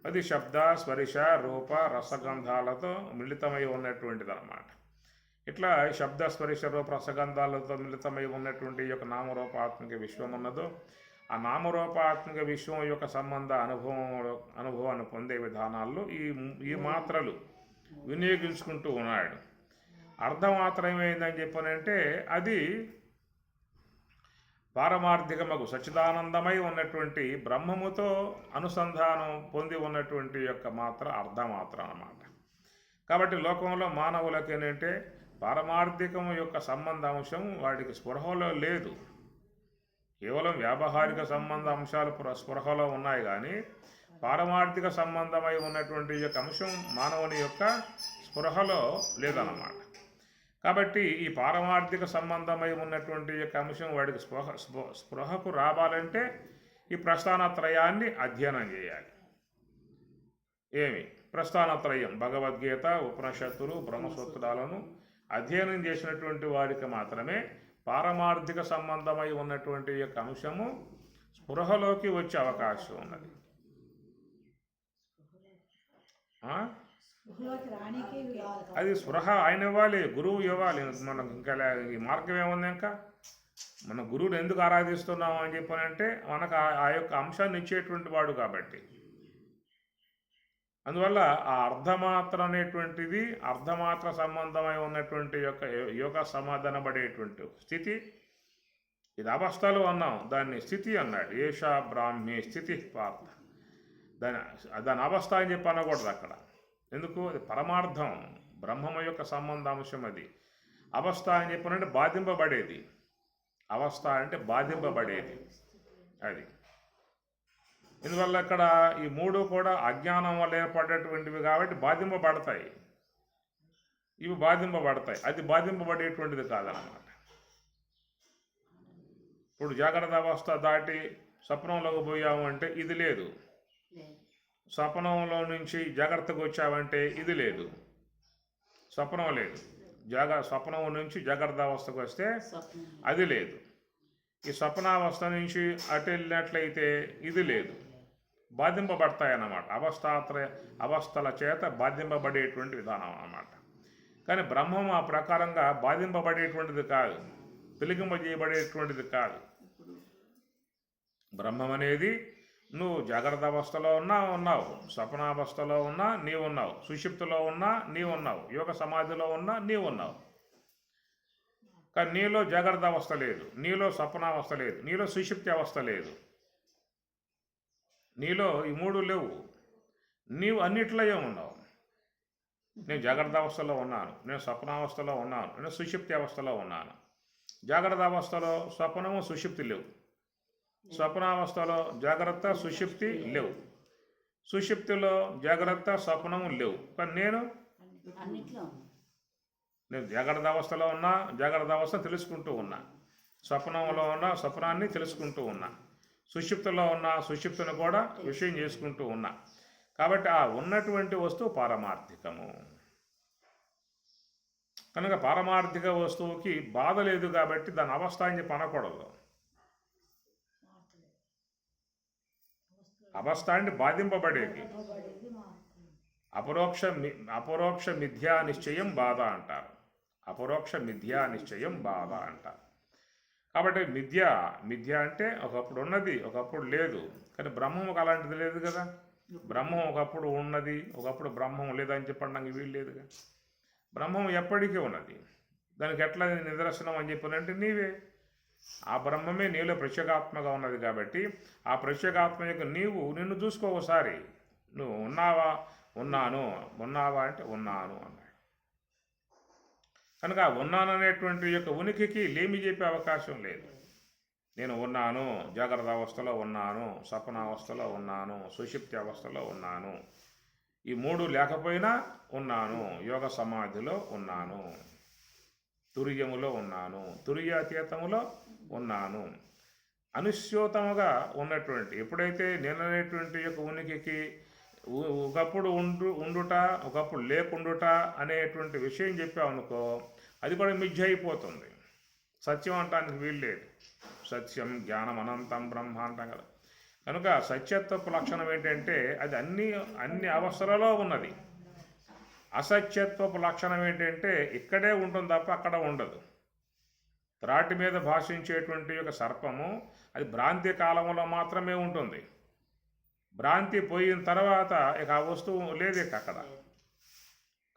అది శబ్ద స్పర్శ రూప రసగంధాలతో మిళితమై ఉన్నటువంటిది అన్నమాట. ఇట్లా శబ్ద స్పర్శ రూప రసగంధాలతో మిళితమై ఉన్నటువంటి యొక్క నామరూపాత్మిక విశ్వం ఉన్నదో ఆ నామరూపాత్మిక విశ్వం యొక్క సంబంధ అనుభవాన్ని పొందే విధానాల్లో ఈ మాత్రలు వినియోగించుకుంటూ ఉన్నాడు. అర్ధమాత్రం ఏమైందని చెప్పనంటే అది పారమార్థికమగు సచ్చిదానందమై ఉన్నటువంటి బ్రహ్మముతో అనుసంధానం పొంది ఉన్నటువంటి యొక్క మాత్ర అర్ధమాత్ర అన్నమాట. కాబట్టి లోకంలో మానవులకి ఏంటంటే పారమార్థికము యొక్క సంబంధ అంశం వాడికి స్పృహలో లేదు. కేవలం వ్యావహారిక సంబంధ అంశాలు స్పృహలో ఉన్నాయి, కానీ పారమార్థిక సంబంధమై ఉన్నటువంటి యొక్క అంశం మానవుని యొక్క స్పృహలో లేదన్నమాట. కాబట్టి ఈ పారమార్థిక సంబంధమై ఉన్నటువంటి యొక్క అంశం వాడికి స్పృహకు రావాలంటే ఈ ప్రస్థానత్రయాన్ని అధ్యయనం చేయాలి. ప్రస్థానత్రయం భగవద్గీత, ఉపనిషత్తులు, బ్రహ్మసూత్రాలను అధ్యయనం చేసినటువంటి వారికి మాత్రమే పారమార్థిక సంబంధమై ఉన్నటువంటి యొక్క అంశము స్పృహలోకి వచ్చే అవకాశం ఉన్నది. అది స్పృహ ఆయన ఇవ్వాలి, గురువు ఇవ్వాలి. మనకు ఇంకా ఈ మార్గం ఏముంది? ఇంకా మన గురువుని ఎందుకు ఆరాధిస్తున్నాము అని చెప్పానంటే మనకు ఆ యొక్క అంశాన్ని ఇచ్చేటువంటి వాడు కాబట్టి. అందువల్ల ఆ అర్ధమాత్ర అనేటువంటిది అర్ధమాత్ర సంబంధమై ఉన్నటువంటి యొక్క యోగ సమాధానపడేటువంటి స్థితి. ఇది అవస్థలు అన్నాం, దాన్ని స్థితి అన్నాడు. ఏషా బ్రాహ్మీ స్థితి పార్థ. దాని అవస్థ అని చెప్పి అనకూడదు అక్కడ. ఎందుకు? అది పరమార్థం, బ్రహ్మము యొక్క సంబంధాంశం. అది అవస్థ అని చెప్పినంటే బాధింపబడేది. అవస్థ అంటే బాధింపబడేది అది. ఇందువల్ల ఇక్కడ ఈ మూడు కూడా అజ్ఞానం వల్ల ఏర్పడేటువంటివి కాబట్టి బాధింపబడతాయి. ఇవి బాధింపబడతాయి, అది బాధింపబడేటువంటిది కాదన్నమాట. ఇప్పుడు జాగ్రత్త అవస్థ దాటి స్వప్నంలోకి పోయాము అంటే ఇది లేదు, స్వప్నంలో నుంచి జాగ్రత్తకు వచ్చావంటే ఇది లేదు, స్వప్నం లేదు. స్వప్నం నుంచి జాగ్రత్త అవస్థకు వస్తే అది లేదు. ఈ స్వప్నావస్థ నుంచి అటు వెళ్ళినట్లయితే ఇది లేదు. బాధింపబడతాయన్నమాట. అవస్థల చేత బాధింపబడేటువంటి విధానం అన్నమాట. కానీ బ్రహ్మం ఆ ప్రకారంగా బాధింపబడేటువంటిది కాదు, వెలిగింపజేయబడేటువంటిది కాదు. బ్రహ్మం అనేది నువ్వు జాగ్రత్త అవస్థలో ఉన్నా ఉన్నావు, స్వప్నావస్థలో ఉన్నా నీవు ఉన్నావు, సుషుప్తిలో ఉన్నా నీవు ఉన్నావు, యోగ సమాధిలో ఉన్నా నీవు ఉన్నావు. కానీ నీలో జాగ్రత్త అవస్థ లేదు, నీలో స్వప్నావస్థ లేదు, నీలో సుషుప్తి అవస్థ లేదు, నీలో ఈ మూడు లేవు. నీవు అన్నిట్లో ఉన్నావు. నేను జాగ్రత్త అవస్థలో ఉన్నాను, నేను స్వప్నావస్థలో ఉన్నాను, నేను సుషుప్తి అవస్థలో ఉన్నాను. జాగ్రత్త అవస్థలో స్వప్నము సుషుప్తి లేవు, స్వప్నావస్థలో జాగ్రత్త సుషుప్తి లేవు, సుషుప్తిలో జాగ్రత్త స్వప్నము లేవు. కానీ నేను జాగ్రత్త అవస్థలో ఉన్నా, జాగ్రత్త అవస్థ తెలుసుకుంటూ ఉన్నా, స్వప్నంలో ఉన్న స్వప్నాన్ని తెలుసుకుంటూ ఉన్నా, సుషుప్తిలో ఉన్న సుషుప్తిని కూడా విషయం చేసుకుంటూ ఉన్నా. కాబట్టి ఆ ఉన్నటువంటి వస్తువు పారమార్థికము. కనుక పారమార్థిక వస్తువుకి బాధ లేదు కాబట్టి దాని అవస్థ అని చెప్పి అనకూడదు. అవస్థ అంటే బాధింపబడేది. అపరోక్ష మిథ్యా నిశ్చయం బాధ అంటారు. అపరోక్ష మిథ్యా నిశ్చయం బాధ అంటారు. కాబట్టి మిథ్య అంటే ఒకప్పుడు ఉన్నది, ఒకప్పుడు లేదు. కానీ బ్రహ్మం ఒక అలాంటిది లేదు కదా. బ్రహ్మం ఒకప్పుడు ఉన్నది, ఒకప్పుడు బ్రహ్మం లేదని చెప్పడానికి వీలు లేదుగా. బ్రహ్మం ఎప్పటికీ ఉన్నది. దానికి ఎట్లా నిదర్శనం అని చెప్పినంటే నీవే. ఆ బ్రహ్మమే నీలో ప్రత్యేగాత్మగా ఉన్నది కాబట్టి ఆ ప్రత్యేగాత్మ యొక్క నిన్ను చూసుకో ఒకసారి. నువ్వు ఉన్నావా? ఉన్నావా అంటే ఉన్నాను అన్నాడు. కనుక ఉన్నాను అనేటువంటి యొక్క ఉనికికి లేమి చెప్పే అవకాశం లేదు. నేను ఉన్నాను, జాగ్రత్త అవస్థలో ఉన్నాను, స్వప్నావస్థలో ఉన్నాను, సుషుప్తి అవస్థలో ఉన్నాను, ఈ మూడు లేకపోయినా ఉన్నాను, యోగ సమాధిలో ఉన్నాను, తుర్యములో ఉన్నాను, తుర్యాతీతములో ఉన్నాను. అనుస్యూతముగా ఉన్నటువంటి ఎప్పుడైతే నేననేటువంటి యొక్క ఉనికికి ఒకప్పుడు ఉండుట ఒకప్పుడు లేకుండుట అనేటువంటి విషయం చెప్పామనుకో, అది కూడా మిథ్య అయిపోతుంది. సత్యం అంటానికి వీల్లేదు. సత్యం జ్ఞానం అనంతం బ్రహ్మ అంటాం కదా. కనుక సత్యత్వపు లక్షణం ఏంటంటే అది అన్ని అవస్థలలో ఉన్నది. అసత్యత్వపు లక్షణం ఏంటంటే ఇక్కడే ఉంటుంది తప్ప అక్కడ ఉండదు. త్రాటి మీద భాషించేటువంటి యొక్క సర్పము అది భ్రాంతి కాలంలో మాత్రమే ఉంటుంది. భ్రాంతి పోయిన తర్వాత ఇక ఆ వస్తువు లేదు ఇక అక్కడ.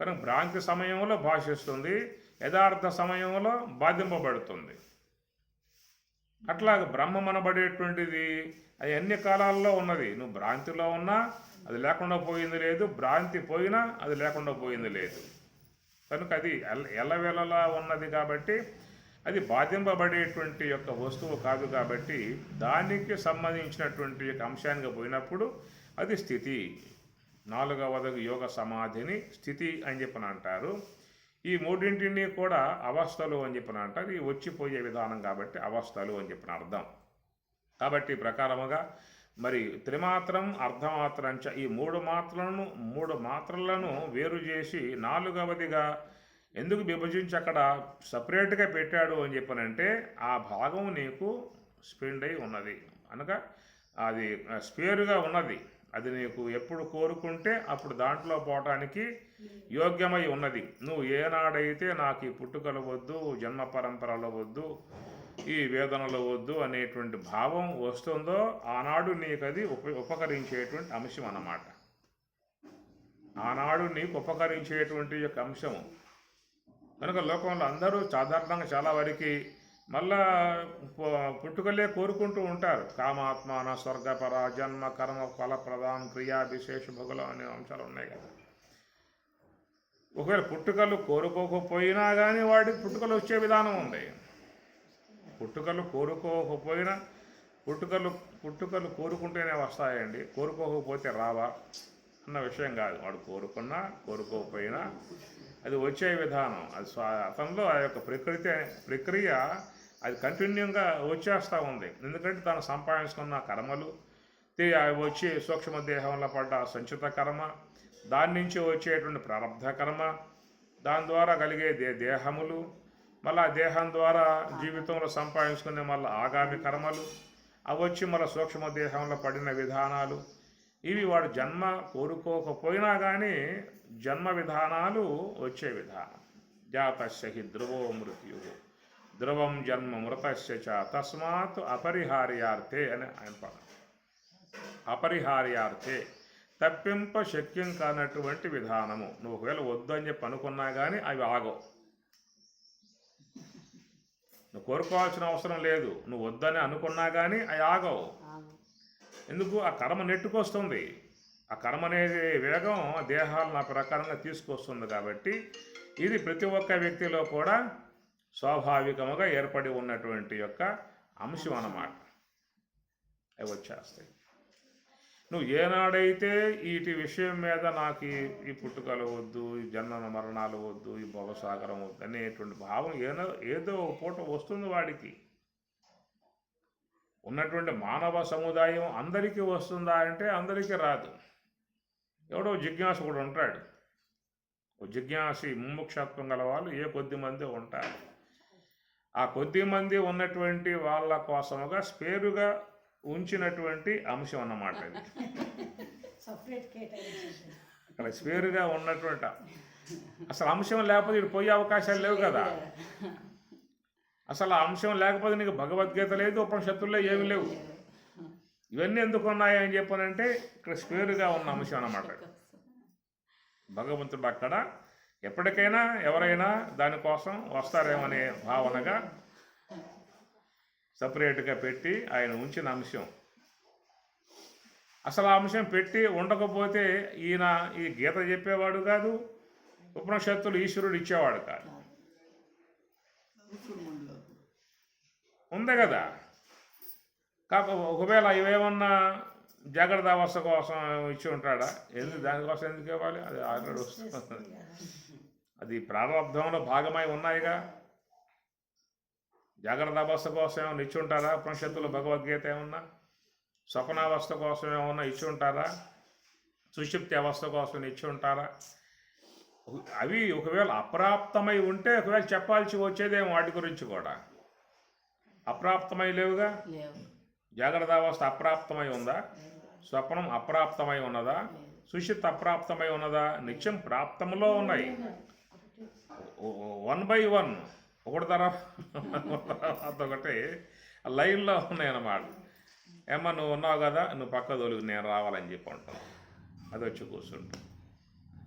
కనుక భ్రాంతి సమయంలో భాషిస్తుంది, యథార్థ సమయంలో బాధింపబడుతుంది. అట్లాగే బ్రహ్మమనబడేటువంటిది అది అన్ని కాలాల్లో ఉన్నది. నువ్వు భ్రాంతిలో ఉన్నా అది లేకుండా పోయింది లేదు, భ్రాంతి పోయినా అది లేకుండా పోయింది లేదు. కనుక అది ఎల్లవేళలా ఉన్నది కాబట్టి అది బాధింపబడేటువంటి యొక్క వస్తువు కాదు. కాబట్టి దానికి సంబంధించినటువంటి యొక్క అంశానికి పోయినప్పుడు అది స్థితి. 4వది యోగ సమాధిని స్థితి అని చెప్పని అంటారు. ఈ మూడింటిని కూడా అవస్థలు అని చెప్పని అంటారు. ఈ వచ్చిపోయే విధానం కాబట్టి అవస్థలు అని చెప్పిన అర్థం. కాబట్టి ప్రకారముగా మరి త్రిమాత్రం అర్ధమాత్రంచ ఈ మూడు మాత్రలను వేరు చేసి 4వదిగా ఎందుకు విభజించి అక్కడ సపరేట్గా పెట్టాడు అని చెప్పనంటే ఆ భాగం నీకు స్పెండ్ అయి ఉన్నది అనగా అది స్పేరుగా ఉన్నది. అది నీకు ఎప్పుడు కోరుకుంటే అప్పుడు దాంట్లో పోవటానికి యోగ్యమై ఉన్నది. నువ్వు ఏనాడైతే నాకు ఈ పుట్టుకలు వద్దు, జన్మ పరంపరలు వద్దు, ఈ వేదనలు వద్దు అనేటువంటి భావం వస్తుందో ఆనాడు నీకు అది ఉపకరించేటువంటి అంశం అన్నమాట. ఆనాడు నీకు ఉపకరించేటువంటి యొక్క అంశము. కనుక లోకంలో అందరూ సాధారణంగా చాలా వరకు మళ్ళా పుట్టుకలే కోరుకుంటూ ఉంటారు. కామాత్మాన స్వర్గపర జన్మ కర్మ ఫలప్రదాం క్రియా విశేష భోగలం అనే అంశాలు ఉన్నాయి కదా. ఒకవేళ పుట్టుకలు కోరుకోకపోయినా కానీ వాడికి పుట్టుకలు వచ్చే విధానం ఉంది. పుట్టుకలు కోరుకోకపోయినా పుట్టుకలు కోరుకుంటేనే వస్తాయండి, కోరుకోకపోతే రావా అన్న విషయం కాదు. వాడు కోరుకున్నా కోరుకోకపోయినా అది వచ్చే విధానం. అది అతనిలో ఆ యొక్క ప్రక్రియ అది కంటిన్యూగా వచ్చేస్తూ ఉంది. ఎందుకంటే తను సంపాదించుకున్న కర్మలు వచ్చి సూక్ష్మ దేహంలో పడ్డ సంచిత కర్మ, దాని నుంచి వచ్చేటువంటి ప్రారంధ కర్మ, దాని ద్వారా కలిగే దేహములు, మళ్ళీ దేహం ద్వారా జీవితంలో సంపాదించుకునే మళ్ళీ ఆగామి కర్మలు, అవి వచ్చి మళ్ళీ సూక్ష్మ దేహంలో పడిన విధానాలు, ఇవి వాడు జన్మ కోరుకోకపోయినా కానీ జన్మ విధానాలు వచ్చే విధానం. జాతస్య హి ధ్రువో మృత్యు ధ్రువం జన్మ మృతస్య చ తస్మాత్ అపరిహార్యార్థే అని ఆయన పదం. అపరిహార్యార్థే తప్పింప శక్యం కానటువంటి విధానము. నువ్వు ఒకవేళ వద్దు అని చెప్పి అనుకున్నా కానీ అవి ఆగవు. నువ్వు కోరుకోవాల్సిన అవసరం లేదు. నువ్వు వద్దని అనుకున్నా కానీ అవి ఆగవు. ఎందుకు? ఆ కర్మ నెట్టుకొస్తుంది. ఆ కర్మ అనేది వేగం దేహాలు నా ప్రకారంగా తీసుకొస్తుంది. కాబట్టి ఇది ప్రతి ఒక్క వ్యక్తిలో కూడా స్వాభావికముగా ఏర్పడి ఉన్నటువంటి యొక్క అంశం అన్నమాట. అవి వచ్చేస్తాయి. నువ్వు ఏనాడైతే వీటి విషయం మీద నాకు ఈ పుట్టుకలు వద్దు, ఈ జన్మ మరణాలు వద్దు, ఈ భవసాగరం వద్దు అనేటువంటి భావం ఏదో ఒక పూట వస్తుంది వాడికి. ఉన్నటువంటి మానవ సముదాయం అందరికీ వస్తుందా అంటే అందరికీ రాదు. ఎవడో జిజ్ఞాస కూడా ఉంటాడు. జిజ్ఞాసి ముముక్షత్వం గల వాళ్ళు ఏ కొద్ది మంది ఉంటారు. ఆ కొద్ది మంది ఉన్నటువంటి వాళ్ళ కోసముగా స్పేరుగా ఉంచినటువంటి అంశం అన్నమాట ఇది. అక్కడ స్పేరుగా ఉన్నటువంటి అసలు అంశం లేకపోతే ఇటు పోయే అవకాశాలు లేవు కదా. అసలు ఆ అంశం లేకపోతే నీకు భగవద్గీత లేదు, ఉపనిషత్తుల్లో ఏమి లేవు. ఇవన్నీ ఎందుకు ఉన్నాయి అని చెప్పానంటే ఇక్కడ స్పేరుగా ఉన్న అంశం అన్నమాట. భగవంతుడు అక్కడ ఎప్పటికైనా ఎవరైనా దానికోసం వస్తారేమనే భావనగా సపరేట్గా పెట్టి ఆయన ఉంచిన అంశం. అసలు ఆ అంశం పెట్టి ఉండకపోతే ఈయన ఈ గీత చెప్పేవాడు కాదు, ఉపనిషత్తులు ఈశ్వరుడు ఇచ్చేవాడు కాదు. ఉందే కదా. కాకపోతే ఒకవేళ ఇవేమన్నా జాగ్రత్త అవస్థ కోసం ఇచ్చి ఉంటాడా? ఎందుకు దానికోసం ఎందుకు ఇవ్వాలి? అది ఆల్రెడీ వస్తుంది. అది ప్రారంభంలో భాగమై ఉన్నాయిగా. జాగ్రత్త అవస్థ కోసం ఏమన్నా ఇచ్చి ఉంటారా? ఉపనిషత్తులు భగవద్గీత ఏమన్నా స్వప్నావస్థ కోసం ఏమన్నా ఇచ్చి ఉంటారా? సుషుప్తి అవస్థ కోసం ఇచ్చి ఉంటారా? అవి ఒకవేళ అప్రాప్తమై ఉంటే ఒకవేళ చెప్పాల్సి వచ్చేదేమో వాటి గురించి కూడా. అప్రాప్తమై లేవుగా. జాగ్రత్త అవస్థ అప్రాప్తమై ఉందా? స్వప్నం అప్రాప్తమై ఉన్నదా? సుషుప్తి అప్రాప్తమై ఉన్నదా? నిత్యం ప్రాప్తంలో ఉన్నాయి. 1 by 1 ఒకటి తర్వాత ఒకటి లైన్లో ఉన్నాయన్నమాట. ఏమ్మా నువ్వు ఉన్నావు కదా, నువ్వు పక్క తోలుగు, నేను రావాలని చెప్పి ఉంటాను. అది వచ్చి కూర్చుంటా.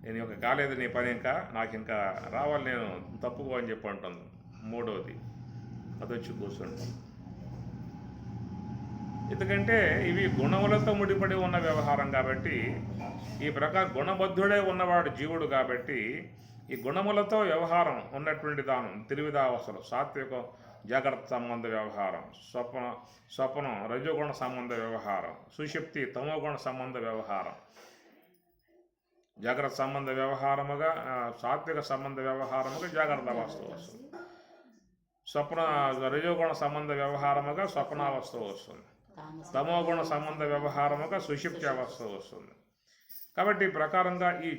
నేను ఇంకా కాలేదు నీ పని, ఇంకా నాకు ఇంకా రావాలి, నేను తప్పుకో అని చెప్పి ఉంటుంది. మూడవది అది వచ్చి కూర్చుంటాం. ఎందుకంటే ఇవి గుణములతో ముడిపడి ఉన్న వ్యవహారం కాబట్టి, ఈ ప్రకారం గుణబద్ధుడే ఉన్నవాడు జీవుడు కాబట్టి ఈ గుణములతో వ్యవహారం ఉన్నటువంటి దానం త్రివిధావస్థలు. సాత్విక జాగ్రత్త సంబంధ వ్యవహారం, స్వప్నం రజోగుణ సంబంధ వ్యవహారం, సుషుప్తి తమోగుణ సంబంధ వ్యవహారం. జాగ్రత్త సంబంధ వ్యవహారముగా సాత్విక సంబంధ వ్యవహారముగా జాగ్రత్త అవస్థ వస్తుంది. రజోగుణ సంబంధ వ్యవహారముగా స్వప్నావస్థ వస్తుంది. తమోగుణ సంబంధ వ్యవహారముగా సుషుప్తి అవస్థ వస్తుంది. కాబట్టి ఈ ప్రకారంగా ఈ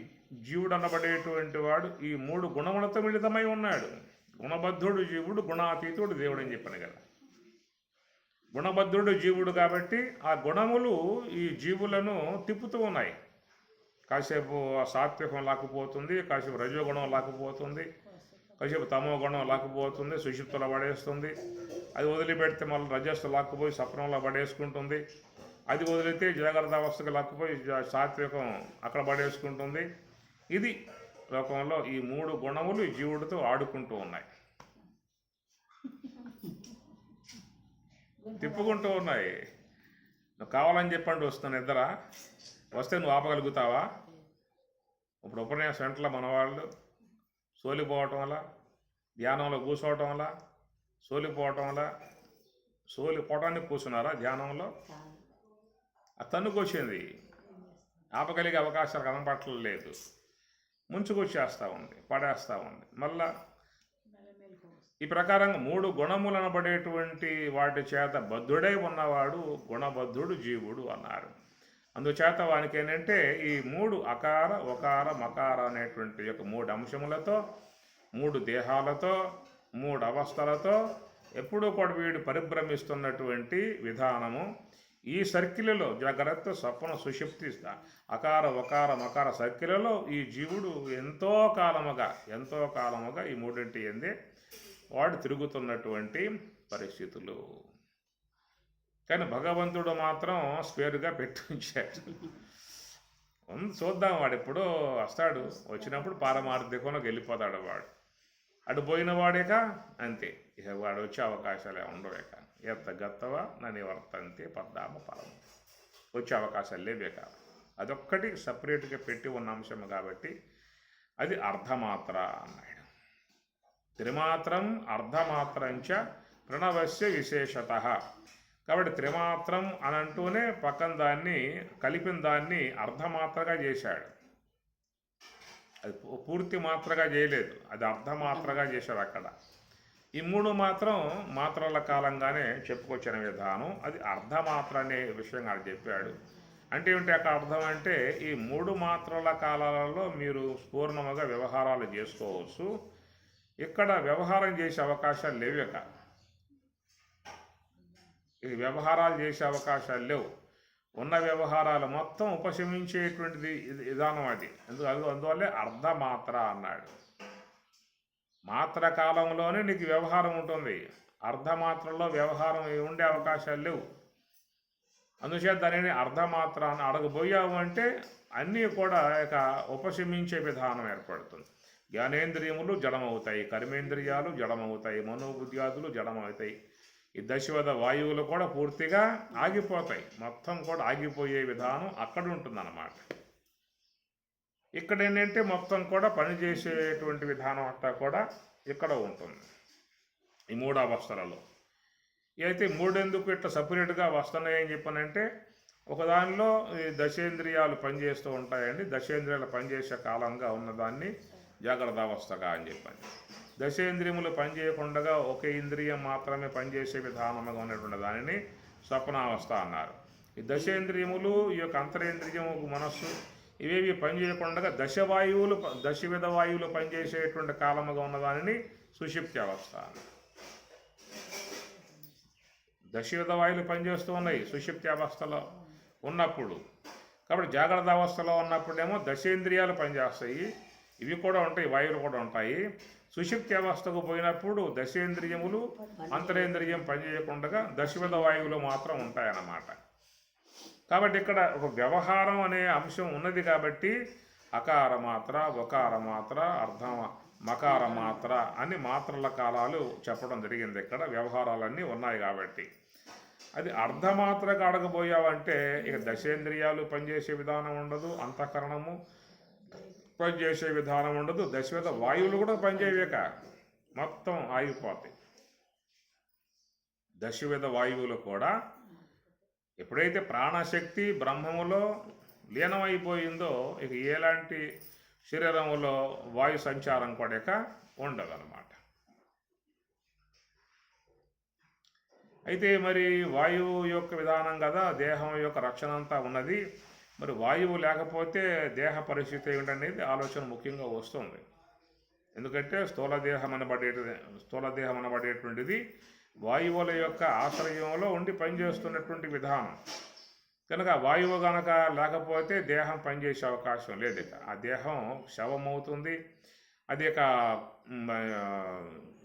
జీవుడు అనబడేటువంటి వాడు ఈ 3 గుణములతో మిళితమై ఉన్నాడు. గుణబద్ధుడు జీవుడు, గుణాతీతుడు దేవుడు అని చెప్పాను కదా. గుణబద్ధుడు జీవుడు కాబట్టి ఆ గుణములు ఈ జీవులను తిప్పుతూ ఉన్నాయి. కాసేపు సాత్వికం లాక్కుపోతుంది, కాసేపు రజోగుణం లాక్కుపోతుంది, కాసేపు తమో గుణం లాక్కుపోతుంది, సుషుప్తిలో పడేస్తుంది. అది వదిలిపెడితే మళ్ళీ రజస్సు లాక్కుపోయి స్వప్నంలో పడేసుకుంటుంది. అది వదిలితే జాగ్రత్త అవస్థకు లాక్కుపోయి సాత్వికం అక్కడ పడేసుకుంటుంది. ఇది లోకంలో ఈ 3 గుణములు ఈ జీవుడితో ఆడుకుంటూ ఉన్నాయి, తిప్పుకుంటూ ఉన్నాయి. నువ్వు కావాలని చెప్పండి వస్తున్న నిద్ర వస్తే నువ్వు ఆపగలుగుతావా? ఇప్పుడు ఉపన్యాసం వెంటనే మన వాళ్ళు సోలిపోవటం వల్ల, ధ్యానంలో కూర్చోవటం వల్ల, సోలిపోవటానికి కూర్చున్నారా ధ్యానంలో? ఆ తన్నుకొచ్చింది, ఆపగలిగే అవకాశాలు కనపడలేదు, ముంచుకొచ్చేస్తూ ఉంది, పడేస్తూ ఉంది. మళ్ళా ఈ ప్రకారంగా 3 గుణములు అనబడేటువంటి వాటి చేత బద్ధుడై ఉన్నవాడు గుణబద్ధుడు జీవుడు అన్నారు. అందుచేత వానికి ఏంటంటే ఈ 3 అకార ఒకార మకార అనేటువంటి యొక్క 3 అంశములతో, 3 దేహాలతో, 3 అవస్థలతో ఎప్పుడూ కూడా వీడు పరిభ్రమిస్తున్నటువంటి విధానము. ఈ సర్కిల్లో జాగ్రత్త స్వప్న సుషుప్తి అకార ఒకార మకార సర్కిల్లో ఈ జీవుడు ఎంతో కాలముగా ఈ 3 ఎందే వాడు తిరుగుతున్నటువంటి పరిస్థితులు. కానీ భగవంతుడు మాత్రం స్క్వేర్గా పెట్టి ఉంచాడు. చూద్దాం, వాడు ఎప్పుడో వస్తాడు, వచ్చినప్పుడు పారమార్థికంలోకి వెళ్ళిపోతాడు వాడు. అటు పోయిన వాడేక అంతే, ఇక వాడు వచ్చే అవకాశాలే ఉండవేక. ఎత్త గత్తవా నని వర్తంతే పద్దామ పరం, వచ్చే అవకాశాలు లేవేక. అదొక్కటి సపరేట్గా పెట్టి ఉన్న అంశం కాబట్టి అది అర్ధమాత్ర అన్నాడు. త్రిమాత్రం అర్ధమాత్రంచ ప్రణవస్య విశేషత. కాబట్టి త్రిమాత్రం అని అంటూనే పక్కన దాన్ని కలిపిన దాన్ని అర్ధమాత్రగా చేశాడు. అది పూర్తి మాత్రగా చేయలేదు, అది అర్ధమాత్రగా చేశాడు అక్కడ. ఈ మూడు మాత్రం మాత్రల కాలంగానే చెప్పుకొచ్చిన విధానం అది అర్ధమాత్ర అనే విషయం అది చెప్పాడు. అంటే ఏమిటి అక్కడ అర్థం అంటే, ఈ మూడు మాత్రల కాలాలలో మీరు పూర్ణముగా వ్యవహారాలు చేసుకోవచ్చు. ఇక్కడ వ్యవహారం చేసే అవకాశాలు లేవేక. ఇది వ్యవహారాలు చేసే అవకాశాలు లేవు. ఉన్న వ్యవహారాలు మొత్తం ఉపశమించేటువంటిది విధానం అది. అందువల్లే అర్ధమాత్ర అన్నాడు. మాత్ర కాలంలోనే నీకు వ్యవహారం ఉంటుంది, అర్ధమాత్రలో వ్యవహారం ఉండే అవకాశాలు లేవు. అందుచేత దానిని అర్ధమాత్ర అని అడగబోయావు అంటే అన్నీ కూడా ఇక ఉపశమించే విధానం ఏర్పడుతుంది. జ్ఞానేంద్రియములు జడమవుతాయి, కర్మేంద్రియాలు జడమవుతాయి, మనోబుద్ధ్యాదులు జడమవుతాయి. ఈ దశవద వాయువులు కూడా పూర్తిగా ఆగిపోతాయి. మొత్తం కూడా ఆగిపోయే విధానం అక్కడ ఉంటుందన్నమాట. ఇక్కడ ఏంటంటే మొత్తం కూడా పనిచేసేటువంటి విధానం అంతా కూడా ఇక్కడ ఉంటుంది ఈ మూడు అవస్థలలో. అయితే మూడెందుకు ఇట్లా సపరేట్గా వస్తున్నాయని చెప్పానంటే, ఒకదానిలో ఈ దశేంద్రియాలు పనిచేస్తూ ఉంటాయండి. దశేంద్రియాలు పనిచేసే కాలంగా ఉన్నదాన్ని జాగ్రత్త అవస్థగా అని చెప్పండి. దశేంద్రియములు పనిచేయకుండా ఒకే ఇంద్రియం మాత్రమే పనిచేసే విధానముగా ఉన్నటువంటి దానిని స్వప్నావస్థ అన్నారు. ఈ దశేంద్రియములు, ఈ యొక్క అంతరేంద్రియము, మనస్సు ఇవేవి పనిచేయకుండా దశవిధ వాయువులు పనిచేసేటువంటి కాలముగా ఉన్నదానిని సుషుప్తి అవస్థ అన్నారు. దశవిధ వాయువులు పనిచేస్తూ ఉన్నాయి సుషుప్తి అవస్థలో ఉన్నప్పుడు. కాబట్టి జాగ్రత్త అవస్థలో ఉన్నప్పుడేమో దశేంద్రియాలు పనిచేస్తాయి, ఇవి కూడా ఉంటాయి, వాయువులు కూడా ఉంటాయి. సుషుప్తి అవస్థకు పోయినప్పుడు దశేంద్రియములు అంతరేంద్రియం పనిచేయకుండా దశవిధ వాయువులు మాత్రం ఉంటాయన్నమాట. కాబట్టి ఇక్కడ ఒక వ్యవహారం అనే అంశం ఉన్నది కాబట్టి అకార మాత్ర, ఒకార మాత్ర, మకార మాత్ర అని మాత్రల కాలాలు చెప్పడం జరిగింది. ఇక్కడ వ్యవహారాలన్నీ ఉన్నాయి కాబట్టి అది అర్ధమాత్రగా అడగబోయావంటే ఇక దశేంద్రియాలు పనిచేసే విధానం ఉండదు, అంతఃకరణము పనిచేసే విధానం ఉండదు, దశవిధ వాయువులు కూడా పనిచేయక మొత్తం ఆగిపోతాయి. దశవిధ వాయువులు కూడా ఎప్పుడైతే ప్రాణశక్తి బ్రహ్మములో లీనమైపోయిందో ఇక ఎలాంటి శరీరములో వాయు సంచారం కూడా ఉండదన్నమాట. అయితే మరి వాయువు యొక్క విధానం కదా, దేహం యొక్క రక్షణ అంతా ఉన్నది. మరి వాయువు లేకపోతే దేహ పరిస్థితి ఏమిటనేది ఆలోచన ముఖ్యంగా వస్తుంది. ఎందుకంటే స్థూలదేహం అనబడేటువంటిది వాయువుల యొక్క ఆశ్రయంలో ఉండి పనిచేస్తున్నటువంటి విధానం కనుక వాయువు కనుక లేకపోతే దేహం పనిచేసే అవకాశం లేదు. ఆ దేహం శవమవుతుంది, అది ఇక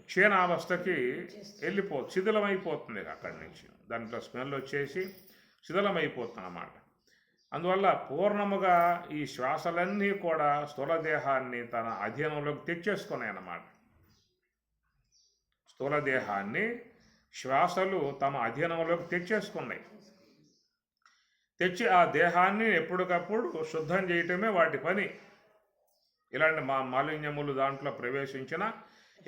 క్షీణావస్థకి శిథిలమైపోతుంది. అక్కడి నుంచి దాంట్లో స్మెల్ వచ్చేసి శిథిలమైపోతుంది అన్నమాట. అందువల్ల పూర్ణముగా ఈ శ్వాసలన్నీ కూడా స్థూలదేహాన్ని తన అధీనంలోకి తెచ్చేసుకున్నాయి అన్నమాట. స్థూలదేహాన్ని శ్వాసలు తమ అధీనంలోకి తెచ్చేసుకున్నాయి. తెచ్చి ఆ దేహాన్ని ఎప్పటికప్పుడు శుద్ధం చేయటమే వాటి పని. ఇలాంటి మాలిన్యములు దాంట్లో ప్రవేశించిన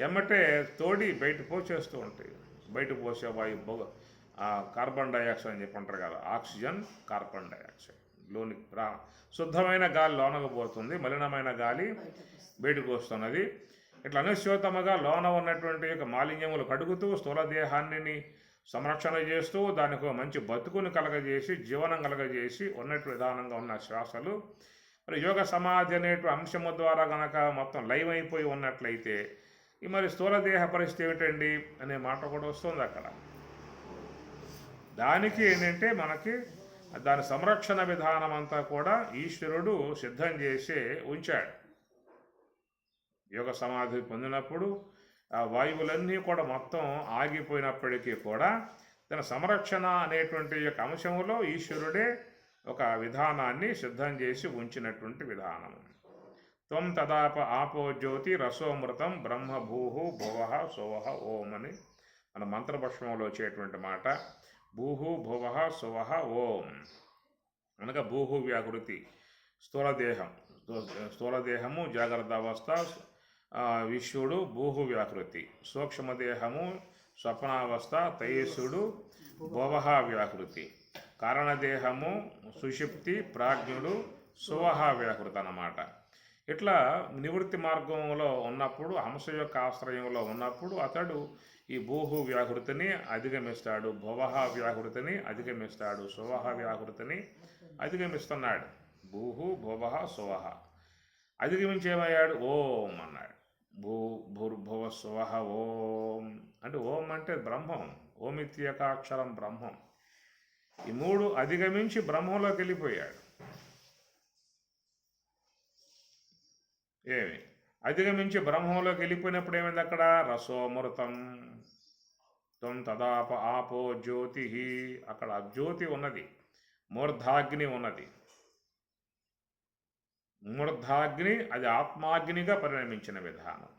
ఎమ్మటే తోడి బయట పోసేస్తూ ఉంటాయి. బయట పోసే వాయు కార్బన్ డైఆక్సైడ్ అని చెప్పి అంటారు కదా, ఆక్సిజన్, కార్బన్ డైఆక్సైడ్ లోని శుద్ధమైన గాలి లోనకు పోతుంది, మలినమైన గాలి బయటకు వస్తున్నది. ఇట్లా అనుశ్యోతముగా లోన ఉన్నటువంటి యొక్క మాలిన్యములు కడుగుతూ స్థూలదేహాన్ని సంరక్షణ చేస్తూ దానికి మంచి బతుకుని కలగజేసి జీవనం కలగజేసి ఉన్నట్టు విధానంగా ఉన్న శ్వాసలు మరి యోగ సమాధి అనేటు అంశము ద్వారా కనుక మొత్తం లైవ్ అయిపోయి ఉన్నట్లయితే ఈ మరి స్థూలదేహ పరిస్థితి ఏమిటండి అనే మాట కూడా వస్తుంది అక్కడ. దానికి ఏంటంటే మనకి దాని సంరక్షణ విధానం అంతా కూడా ఈశ్వరుడు సిద్ధం చేసి ఉంచాడు. యోగ సమాధి పొందినప్పుడు ఆ వాయువులన్నీ కూడా మొత్తం ఆగిపోయినప్పటికీ కూడా తన సంరక్షణ అనేటువంటి యొక్క అంశంలో ఈశ్వరుడే ఒక విధానాన్ని సిద్ధం చేసి ఉంచినటువంటి విధానం. త్వం తదాప ఆపో జ్యోతి రసోమృతం బ్రహ్మభూ భువ సువ ఓం అని మన మంత్రపుష్పంలో వచ్చేటువంటి మాట. భూహు భువ సువ ఓం అనగా భూహు వ్యాకృతి స్థూలదేహము జాగ్రత్త అవస్థ, విశ్వడు భూహు వ్యాకృతి, సూక్ష్మదేహము స్వప్నావస్థ తేజస్సుడు భువహ వ్యాకృతి, కారణదేహము సుషుప్తి ప్రాజ్ఞుడు సువహ వ్యాకృతి అన్నమాట. ఇట్లా నివృత్తి మార్గంలో ఉన్నప్పుడు, హంస యొక్క ఆశ్రయంలో ఉన్నప్పుడు అతడు ఈ భూహు వ్యాకృతిని అధిగమిస్తాడు, భువహ వ్యాకృతిని అధిగమిస్తాడు, సువహ వ్యాకృతిని అధిగమిస్తున్నాడు. భూహు భువహ సువహ అధిగమించేమయ్యాడు ఓం అన్నాడు. భూర్భువ సువహ ఓం అంటే ఓం అంటే బ్రహ్మం, ఓమిత్యకాక్షరం బ్రహ్మం. ఈ మూడు అధిగమించి బ్రహ్మంలోకి వెళ్ళిపోయాడు. ఏమి అధిగమించి బ్రహ్మంలోకి వెళ్ళిపోయినప్పుడు ఏమైంది అక్కడ? రసోమృతం త్వం తదాప ఆపో జ్యోతి. అక్కడ జ్యోతి ఉన్నది, మూర్ధాగ్ని ఉన్నది. మూర్ధాగ్ని అది ఆత్మాగ్నిగా పరిణమించిన విధానం.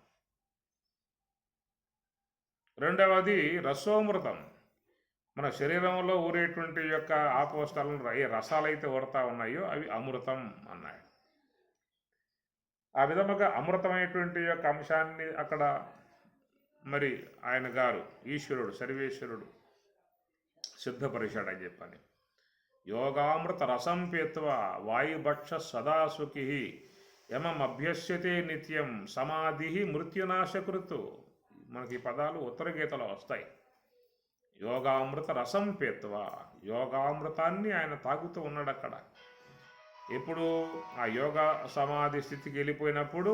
రెండవది రసోమృతం, మన శరీరంలో ఊరేటువంటి యొక్క ఆపోస్తలను ఏ రసాలైతే ఊరుతా ఉన్నాయో అవి అమృతం అన్నాడు. ఆ విధముగా అమృతమైనటువంటి యొక్క అంశాన్ని అక్కడ మరి ఆయన గారు ఈశ్వరుడు సర్వేశ్వరుడు సిద్ధపరిచాడని చెప్పని. యోగామృత రసం పీత్వా వాయుభక్ష సదాసుఖి యమమభ్యస్యతే నిత్యం సమాధి మృత్యునాశకృతు. మనకి ఈ పదాలు ఉత్తర గీతలో వస్తాయి. యోగామృత రసం పీత్వా, యోగామృతాన్ని ఆయన తాగుతూ ఉన్నాడు అక్కడ. ఎప్పుడు ఆ యోగ సమాధి స్థితికి వెళ్ళిపోయినప్పుడు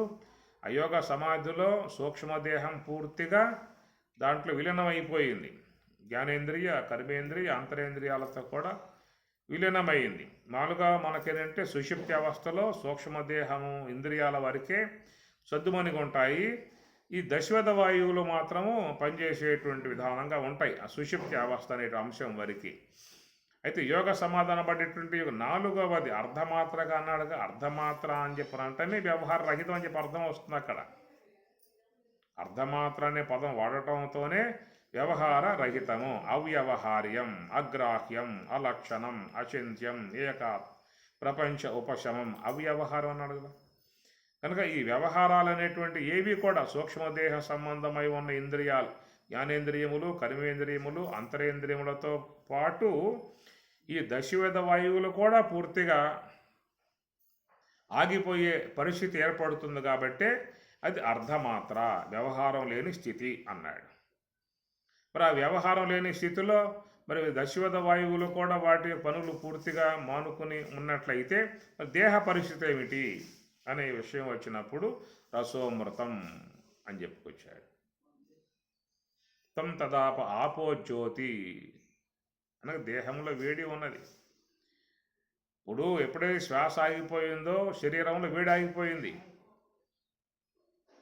ఆ యోగ సమాధిలో సూక్ష్మదేహం పూర్తిగా దాంట్లో విలీనమైపోయింది. జ్ఞానేంద్రియ కర్మేంద్రియ అంతరేంద్రియాలతో కూడా విలీనమైంది. మామూలుగా మనకేంటంటే సుషుప్తి అవస్థలో సూక్ష్మదేహము ఇంద్రియాల వరకే సద్దుమణిగా ఉంటాయి. ఈ దశవిధ వాయువులు మాత్రము పనిచేసేటువంటి విధానంగా ఉంటాయి ఆ సుషుప్తి అవస్థ అనే అంశం వరకు. అయితే యోగ సమాధాన పడేటువంటి నాలుగవది అర్ధమాత్రగా అన్నాడుగా. అర్ధమాత్ర అని చెప్పారంటేనే వ్యవహార రహితం అని చెప్పి అర్థం వస్తుంది అక్కడ. అర్ధమాత్ర అనే పదం వాడటంతోనే వ్యవహార రహితము, అవ్యవహార్యం, అగ్రాహ్యం, అలక్షణం, అచింత్యం, ఏకాత్, ప్రపంచ ఉపశమం, అవ్యవహారం అన్నాడు కదా. కనుక ఈ వ్యవహారాలు అనేటువంటి ఏవి కూడా సూక్ష్మదేహ సంబంధమై ఉన్న ఇంద్రియాలు, జ్ఞానేంద్రియములు, కర్మేంద్రియములు, అంతరేంద్రియములతో పాటు ఈ దశవిధ వాయువులు కూడా పూర్తిగా ఆగిపోయే పరిస్థితి ఏర్పడుతుంది. కాబట్టే అది అర్ధమాత్ర, వ్యవహారం లేని స్థితి అన్నాడు. మరి ఆ వ్యవహారం లేని స్థితిలో మరి దశవిధ వాయువులు కూడా వాటి పనులు పూర్తిగా మానుకుని ఉన్నట్లయితే దేహ పరిస్థితి ఏమిటి అనే విషయం వచ్చినప్పుడు రసోమృతం అని చెప్పుకొచ్చాడు. తం తదాప ఆపో జ్యోతి అనగా దేహంలో వేడి ఉన్నది. ఇప్పుడు ఎప్పుడైతే శ్వాస ఆగిపోయిందో శరీరంలో వేడి ఆగిపోయింది.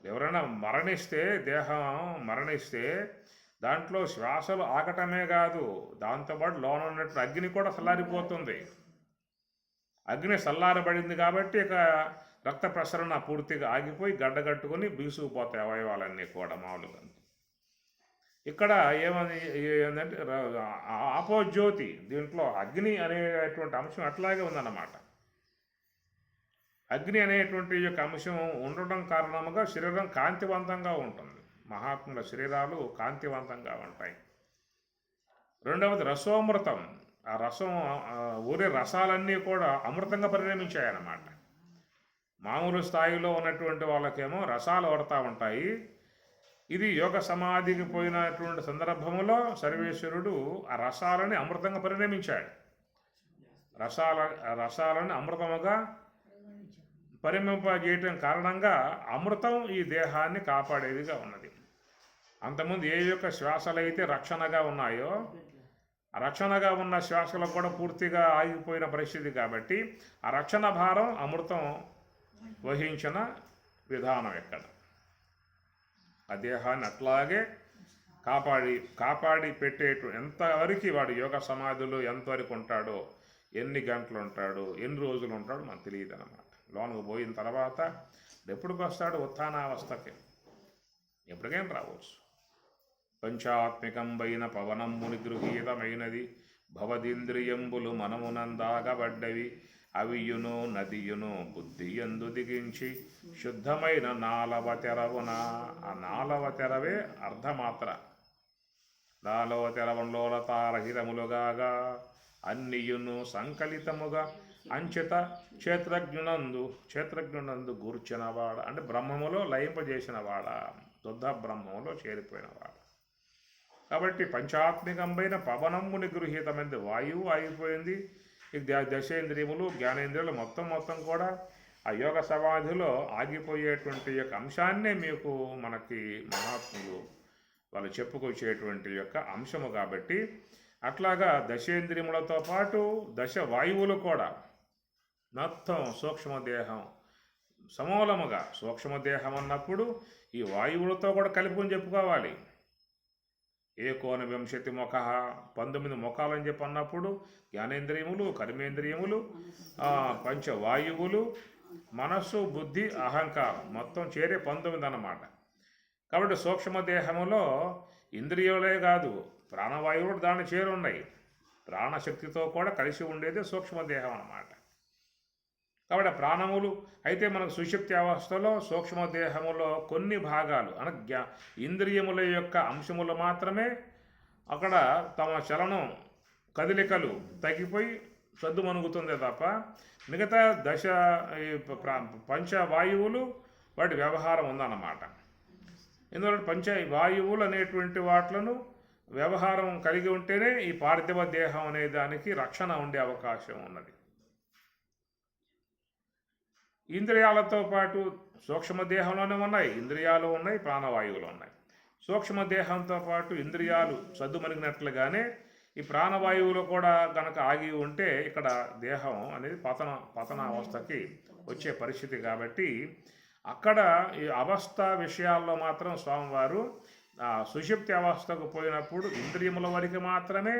ఎవరైనా మరణిస్తే, దేహం మరణిస్తే దాంట్లో శ్వాసలు ఆగటమే కాదు, దాంతోపాటు లోన ఉన్నట్టు అగ్ని కూడా చల్లారిపోతుంది. అగ్ని చల్లారబడింది కాబట్టి ఇక రక్త ప్రసరణ పూర్తిగా ఆగిపోయి గడ్డగట్టుకుని బీసుకుపోతాయి అవయవాలన్నీ కూడా మామూలుగా. ఇక్కడ ఏంటంటే ఆపోజ్యోతి, దీంట్లో అగ్ని అనేటువంటి అంశం అట్లాగే ఉందన్నమాట. అగ్ని అనేటువంటి యొక్క అంశం ఉండటం కారణముగా శరీరం కాంతివంతంగా ఉంటుంది. మహాత్ముల శరీరాలు కాంతివంతంగా ఉంటాయి. రెండవది రసోమృతం, ఆ రసం ఊరే రసాలన్నీ కూడా అమృతంగా పరిణమించాయన్నమాట. మామూలు స్థాయిలో ఉన్నటువంటి వాళ్ళకేమో రసాలు పడతా ఉంటాయి. ఇది యోగ సమాధికి పోయినటువంటి సందర్భంలో సర్వేశ్వరుడు ఆ రసాలని అమృతంగా పరిణమించాడు. రసాలను అమృతముగా పరిణమింపజేయటం కారణంగా అమృతం ఈ దేహాన్ని కాపాడేదిగా ఉన్నది. అంతకుముందు ఏ యొక్క శ్వాసలైతే రక్షణగా ఉన్నాయో ఆ రక్షణగా ఉన్న శ్వాసలు కూడా పూర్తిగా ఆగిపోయిన పరిస్థితి కాబట్టి ఆ రక్షణ భారం అమృతం వహించిన విధానం ఎక్కడ. ఆ దేహాన్ని అట్లాగే కాపాడి ఎంతవరకు వాడు యోగ సమాధిలో ఎంతవరకు ఉంటాడో, ఎన్ని గంటలు ఉంటాడు, ఎన్ని రోజులు ఉంటాడో మనకు తెలియదు అన్నమాట. లోనకు పోయిన తర్వాత ఎప్పటికి వస్తాడు ఉత్థానావస్థకి, ఎప్పటికైనా రావచ్చు. పంచాత్మికంబైన పవనమ్ముని గృహీతమైనది భవదింద్రియంబులు మనమునందాగబడ్డవి అవియును నదియును బుద్ధి ఎందు దిగించి శుద్ధమైన నాలవ తెరవున. ఆ నాలవ తెరవే అర్ధమాత్ర. నాలవ తెరవంలోలతారహితములుగాగా అన్నియును సంకలితముగా అంచిత క్షేత్రజ్ఞునందు గూర్చినవాడ, అంటే బ్రహ్మములో లయింపజేసినవాడ, శుద్ధ బ్రహ్మములో చేరిపోయినవాడ. కాబట్టి పంచాత్మికంపైన పవనమ్ముని గృహీతమైనది, వాయువు ఆగిపోయింది. ఈ దశేంద్రియములు జ్ఞానేంద్రియాలు మొత్తం కూడా ఆ యోగ సమాధిలో ఆగిపోయేటువంటి యొక్క అంశాన్నే మీకు మనకి మహాత్ములు వాళ్ళు చెప్పుకొచ్చేటువంటి యొక్క అంశము. కాబట్టి అట్లాగా దశేంద్రియములతో పాటు దశ వాయువులు కూడా మొత్తం సూక్ష్మదేహం సమూలముగా, సూక్ష్మదేహం అన్నప్పుడు ఈ వాయువులతో కూడా కలుపుకొని చెప్పుకోవాలి. ఏకోన వింశతి ముఖ, 19 ముఖాలని చెప్పి అన్నప్పుడు జ్ఞానేంద్రియములు, కర్మేంద్రియములు, పంచవాయువులు, మనస్సు, బుద్ధి, అహంకారం మొత్తం చేరే 19 అన్నమాట. కాబట్టి సూక్ష్మదేహములో ఇంద్రియాలే కాదు, ప్రాణవాయువులు దాన్ని చేరున్నాయి. ప్రాణశక్తితో కూడా కలిసి ఉండేది సూక్ష్మదేహం అన్నమాట. కాబట్టి ప్రాణములు అయితే మనకు సుషుప్తి అవస్థలో సూక్ష్మదేహములో కొన్ని భాగాలు ఇంద్రియముల యొక్క అంశములు మాత్రమే అక్కడ తమ చలనం కదలికలు తగ్గిపోయి సద్దుమణుగుతుంది తప్ప మిగతా దశ పంచవాయువులు వాటి వ్యవహారం ఉందన్నమాట. ఎందుకంటే పంచవాయువులు అనేటువంటి వాటిలను వ్యవహారం కలిగి ఉంటేనే ఈ పార్థివ దేహం అనే దానికి రక్షణ ఉండే అవకాశం ఉన్నది. ఇంద్రియాలతో పాటు సూక్ష్మదేహంలోనే ఉన్నాయి, ఇంద్రియాలు ఉన్నాయి, ప్రాణవాయువులు ఉన్నాయి. సూక్ష్మదేహంతో పాటు ఇంద్రియాలు సద్దుమణిగినట్లుగానే ఈ ప్రాణవాయువులు కూడా కనుక ఆగి ఉంటే ఇక్కడ దేహం అనేది పతనావస్థకి వచ్చే పరిస్థితి. కాబట్టి అక్కడ ఈ అవస్థ విషయాల్లో మాత్రం స్వామివారు సుషుప్తి అవస్థకు పోయినప్పుడు ఇంద్రియముల వరకు మాత్రమే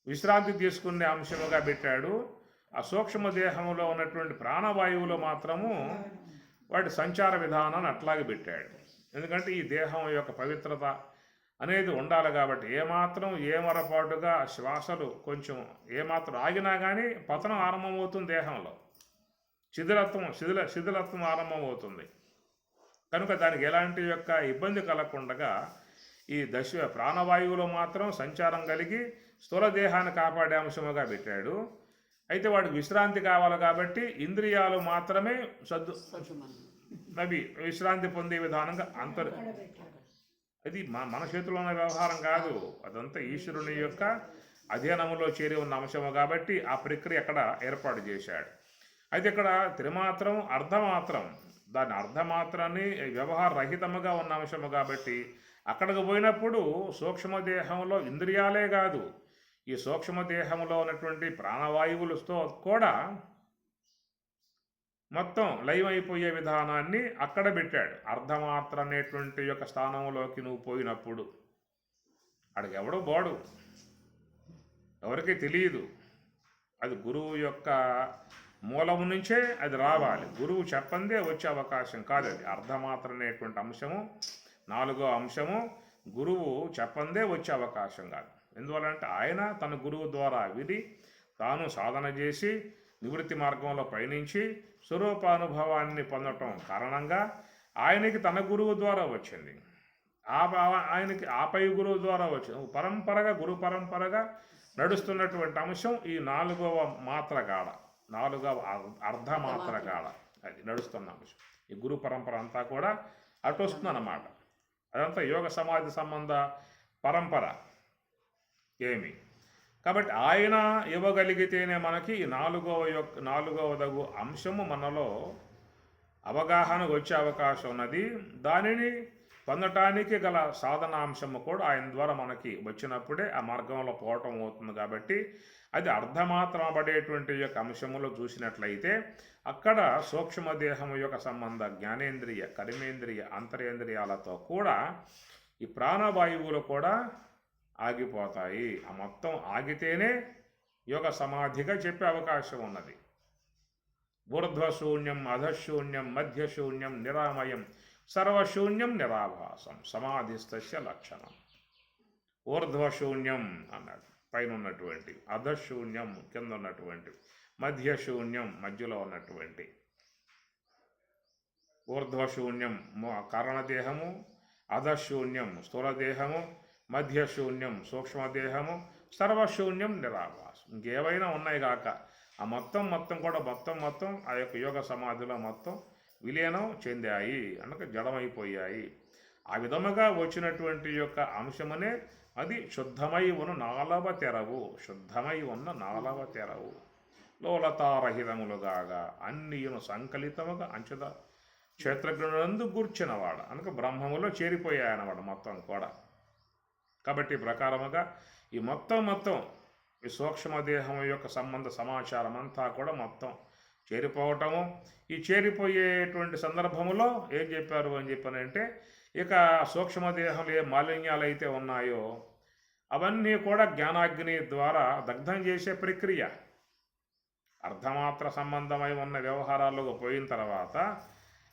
విశ్రాంతి తీసుకునే అంశముగా పెట్టాడు. ఆ సూక్ష్మదేహంలో ఉన్నటువంటి ప్రాణవాయువులో మాత్రము వాటి సంచార విధానాన్ని అట్లాగే పెట్టాడు. ఎందుకంటే ఈ దేహం యొక్క పవిత్రత అనేది ఉండాలి. కాబట్టి ఏమరపాటుగా శ్వాసలు కొంచెం ఏమాత్రం ఆగినా కానీ పతనం ఆరంభమవుతుంది, దేహంలో శిథిలత్వం ఆరంభమవుతుంది. కనుక దానికి ఎలాంటి యొక్క ఇబ్బంది కలగకుండా ఈ ప్రాణవాయువులో మాత్రం సంచారం కలిగి స్థూల దేహాన్ని కాపాడే అంశముగా పెట్టాడు. అయితే వాడికి విశ్రాంతి కావాలి కాబట్టి ఇంద్రియాలు మాత్రమే అవి విశ్రాంతి పొందే విధానంగా అది మన చేతిలో ఉన్న వ్యవహారం కాదు, అదంతా ఈశ్వరుని యొక్క అధీనములో చేరి ఉన్న అంశము. కాబట్టి ఆ ప్రక్రియ అక్కడ ఏర్పాటు చేశాడు. అయితే ఇక్కడ త్రిమాత్రం, అర్ధమాత్రం, దాని అర్ధమాత్రాన్ని వ్యవహార రహితముగా ఉన్న అంశము. కాబట్టి అక్కడికి పోయినప్పుడు సూక్ష్మదేహంలో ఇంద్రియాలే కాదు, ఈ సూక్ష్మదేహంలో ఉన్నటువంటి ప్రాణవాయువులతో కూడా మొత్తం లయమైపోయే విధానాన్ని అక్కడ పెట్టాడు. అర్ధమాత్ర అనేటువంటి యొక్క స్థానంలోకి నువ్వు పోయినప్పుడు అక్కడికి ఎవడో బాడు, ఎవరికీ తెలియదు. అది గురువు యొక్క మూలము నుంచే అది రావాలి, గురువు చెప్పందే వచ్చే అవకాశం కాదు. అది అర్ధమాత్ర అనేటువంటి అంశము, 4వ అంశము గురువు చెప్పందే వచ్చే అవకాశం కాదు. ఎందువల్లంటే ఆయన తన గురువు ద్వారా విని తాను సాధన చేసి నివృత్తి మార్గంలో పయనించి స్వరూపానుభవాన్ని పొందటం కారణంగా ఆయనకి తన గురువు ద్వారా వచ్చింది, ఆయనకి ఆపై గురువు ద్వారా వచ్చింది. గురు పరంపరగా నడుస్తున్నటువంటి అంశం ఈ 4వ మాత్ర కాడ, 4వ అర్ధమాత్ర కాడ అది నడుస్తున్న అంశం. ఈ గురు పరంపర అంతా కూడా అటు వస్తుందన్నమాట. అదంతా యోగ సమాధి సంబంధ పరంపర ఏమి. కాబట్టి ఆయన ఇవ్వగలిగితేనే మనకి ఈ 4వదగు అంశము మనలో అవగాహనకు వచ్చే అవకాశం ఉన్నది. దానిని పొందటానికి గల సాధనాంశము కూడా ఆయన ద్వారా మనకి వచ్చినప్పుడే ఆ మార్గంలో పోవటం అవుతుంది. కాబట్టి అది అర్ధమాత్రం పడేటువంటి యొక్క అంశములో చూసినట్లయితే అక్కడ సూక్ష్మదేహము యొక్క సంబంధ జ్ఞానేంద్రియ కర్మేంద్రియ అంతరేంద్రియాలతో కూడా ఈ ప్రాణవాయువులు కూడా ఆగిపోతాయి. ఆ మొత్తం ఆగితేనే యోగ సమాధిగా చెప్పే అవకాశం ఉన్నది. ఊర్ధ్వశూన్యం అధశూన్యం మధ్యశూన్యం నిరామయం సర్వశూన్యం నిరాభాసం సమాధిస్తస్య లక్షణం. ఊర్ధ్వశూన్యం అన్నాడు పైన ఉన్నటువంటి, అధశూన్యం కింద ఉన్నటువంటి, మధ్యశూన్యం మధ్యలో ఉన్నటువంటి. ఊర్ధ్వశూన్యం కారణదేహము, అధశూన్యం స్థూలదేహము, మధ్యశూన్యం సూక్ష్మదేహము, సర్వశూన్యం నిరాభాసం. ఇంకేవైనా ఉన్నాయి కాక ఆ మొత్తం కూడా మొత్తం ఆ యొక్క యోగ సమాధిలో మొత్తం విలీనం చెందాయి, అనక జడమైపోయాయి. ఆ విధముగా వచ్చినటువంటి యొక్క అంశమునే అది శుద్ధమై ఉన్న నాలవ తెరవు, శుద్ధమై ఉన్న నాలవ తెరవు, లోలతారహితములుగాగా అన్నియును సంకలితముగా అంచుద క్షేత్రజ్ఞులందు గూర్చినవాడు అనక బ్రహ్మములో చేరిపోయాయన్నమాట మొత్తం కూడా. కాబట్టి ప్రకారముగా ఈ మొత్తం ఈ సూక్ష్మదేహం యొక్క సంబంధ సమాచారం అంతా కూడా మొత్తం చేరిపోవటము. ఈ చేరిపోయేటువంటి సందర్భములో ఏం చెప్పారు అని చెప్పానంటే, ఇక సూక్ష్మదేహంలో ఏ మాలిన్యాలు అయితే ఉన్నాయో అవన్నీ కూడా జ్ఞానాగ్ని ద్వారా దగ్ధం చేసే ప్రక్రియ. అర్ధమాత్ర సంబంధమై ఉన్న వ్యవహారాలకు పోయిన తర్వాత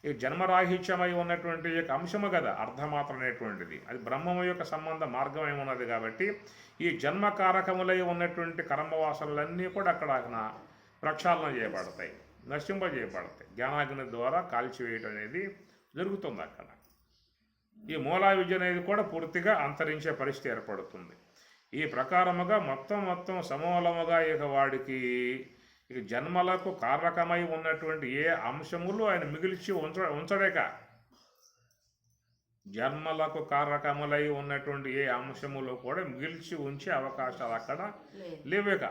ఈ జన్మరాహిత్యమై ఉన్నటువంటి యొక్క అంశము కదా అర్ధమాత్ర అనేటువంటిది, అది బ్రహ్మము యొక్క సంబంధ మార్గమై ఉన్నది. కాబట్టి ఈ జన్మకారకములై ఉన్నటువంటి కర్మవాసనలన్నీ కూడా అక్కడ ప్రక్షాళన చేయబడతాయి, నశింపజేయబడతాయి. జ్ఞానాగ్ని ద్వారా కాల్చివేయటం అనేది జరుగుతుంది అక్కడ. ఈ మూలా విద్య అనేది కూడా పూర్తిగా అంతరించే పరిస్థితి ఏర్పడుతుంది. ఈ ప్రకారముగా మొత్తం సమూలముగా ఇక వాడికి ఇక జన్మలకు కారకమై ఉన్నటువంటి ఏ అంశములు ఆయన మిగిల్చి ఉంచడేక, జన్మలకు కారకములై ఉన్నటువంటి ఏ అంశములు కూడా మిగిల్చి ఉంచే అవకాశాలు అక్కడ లేవేక.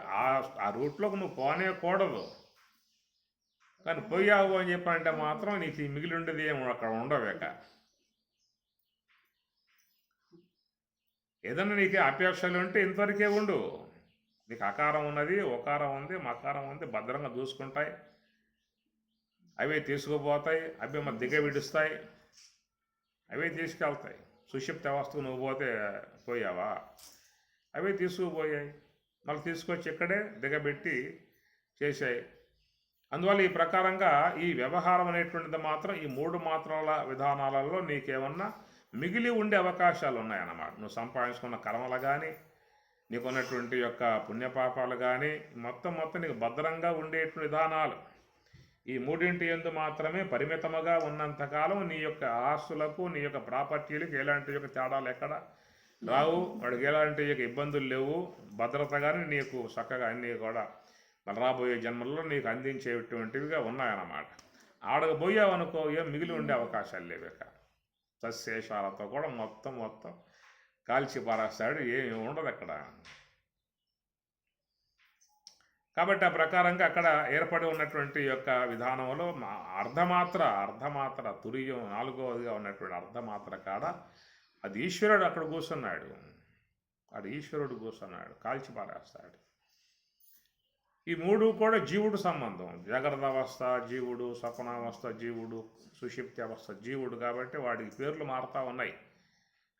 ఆ రూట్లోకి నువ్వు పోనేకూడదు. కానీ పోయావు అని చెప్పంటే మాత్రం నీకు మిగిలి ఉండేది ఏమో అక్కడ ఉండవేక. ఏదన్నా నీకు అపేక్షలు ఉంటే ఇంతవరకే ఉండు. నీకు అకారం ఉన్నది, ఒకారం ఉంది, మకారం ఉంది, భద్రంగా చూసుకుంటాయి, అవే తీసుకుపోతాయి, అవి మన దిగ విడుస్తాయి, అవే తీసుకెళ్తాయి. సుషిప్త అవస్థకు నువ్వు పోయావా, అవే తీసుకుపోయాయి, మళ్ళీ తీసుకొచ్చి ఇక్కడే దిగబెట్టి చేసాయి. అందువల్ల ఈ ప్రకారంగా ఈ వ్యవహారం అనేటువంటిది మాత్రం ఈ 3 మాత్రాల విధానాలలో నీకేమన్నా మిగిలి ఉండే అవకాశాలు ఉన్నాయన్నమాట. నువ్వు సంపాదించుకున్న కర్మలు కానీ, నీకున్నటువంటి యొక్క పుణ్యపాపాలు కానీ మొత్తం నీకు భద్రంగా ఉండేటువంటి విధానాలు ఈ 3 యందు మాత్రమే పరిమితముగా ఉన్నంతకాలం నీ యొక్క ఆస్తులకు, నీ యొక్క ప్రాపర్టీలకు ఎలాంటి యొక్క తేడాలు ఎక్కడ రావు, వాడికి ఎలాంటి యొక్క ఇబ్బందులు లేవు, భద్రత కానీ నీకు చక్కగా అన్నీ కూడా రాబోయే జన్మల్లో నీకు అందించేటువంటివిగా ఉన్నాయన్నమాట. ఆడకు పోయావు అనుకో ఏం మిగిలి ఉండే అవకాశాలు లేవేక. సశేషాలతో కూడా మొత్తం కాల్చి పారేస్తాడు, ఏమి ఉండదు అక్కడ. కాబట్టి ఆ ప్రకారంగా అక్కడ ఏర్పడి ఉన్నటువంటి యొక్క విధానంలో అర్ధమాత్ర తురియం 4వదిగా ఉన్నటువంటి అర్ధమాత్ర కాడ అది ఈశ్వరుడు అక్కడ కూర్చున్నాడు. కాల్చి పారేస్తాడు. ఈ 3 కూడా జీవుడు సంబంధం. జాగ్రత్త అవస్థ జీవుడు, స్వప్నావస్థ జీవుడు, సుషిప్తి అవస్థ జీవుడు. కాబట్టి వాడికి పేర్లు మారుతూ ఉన్నాయి.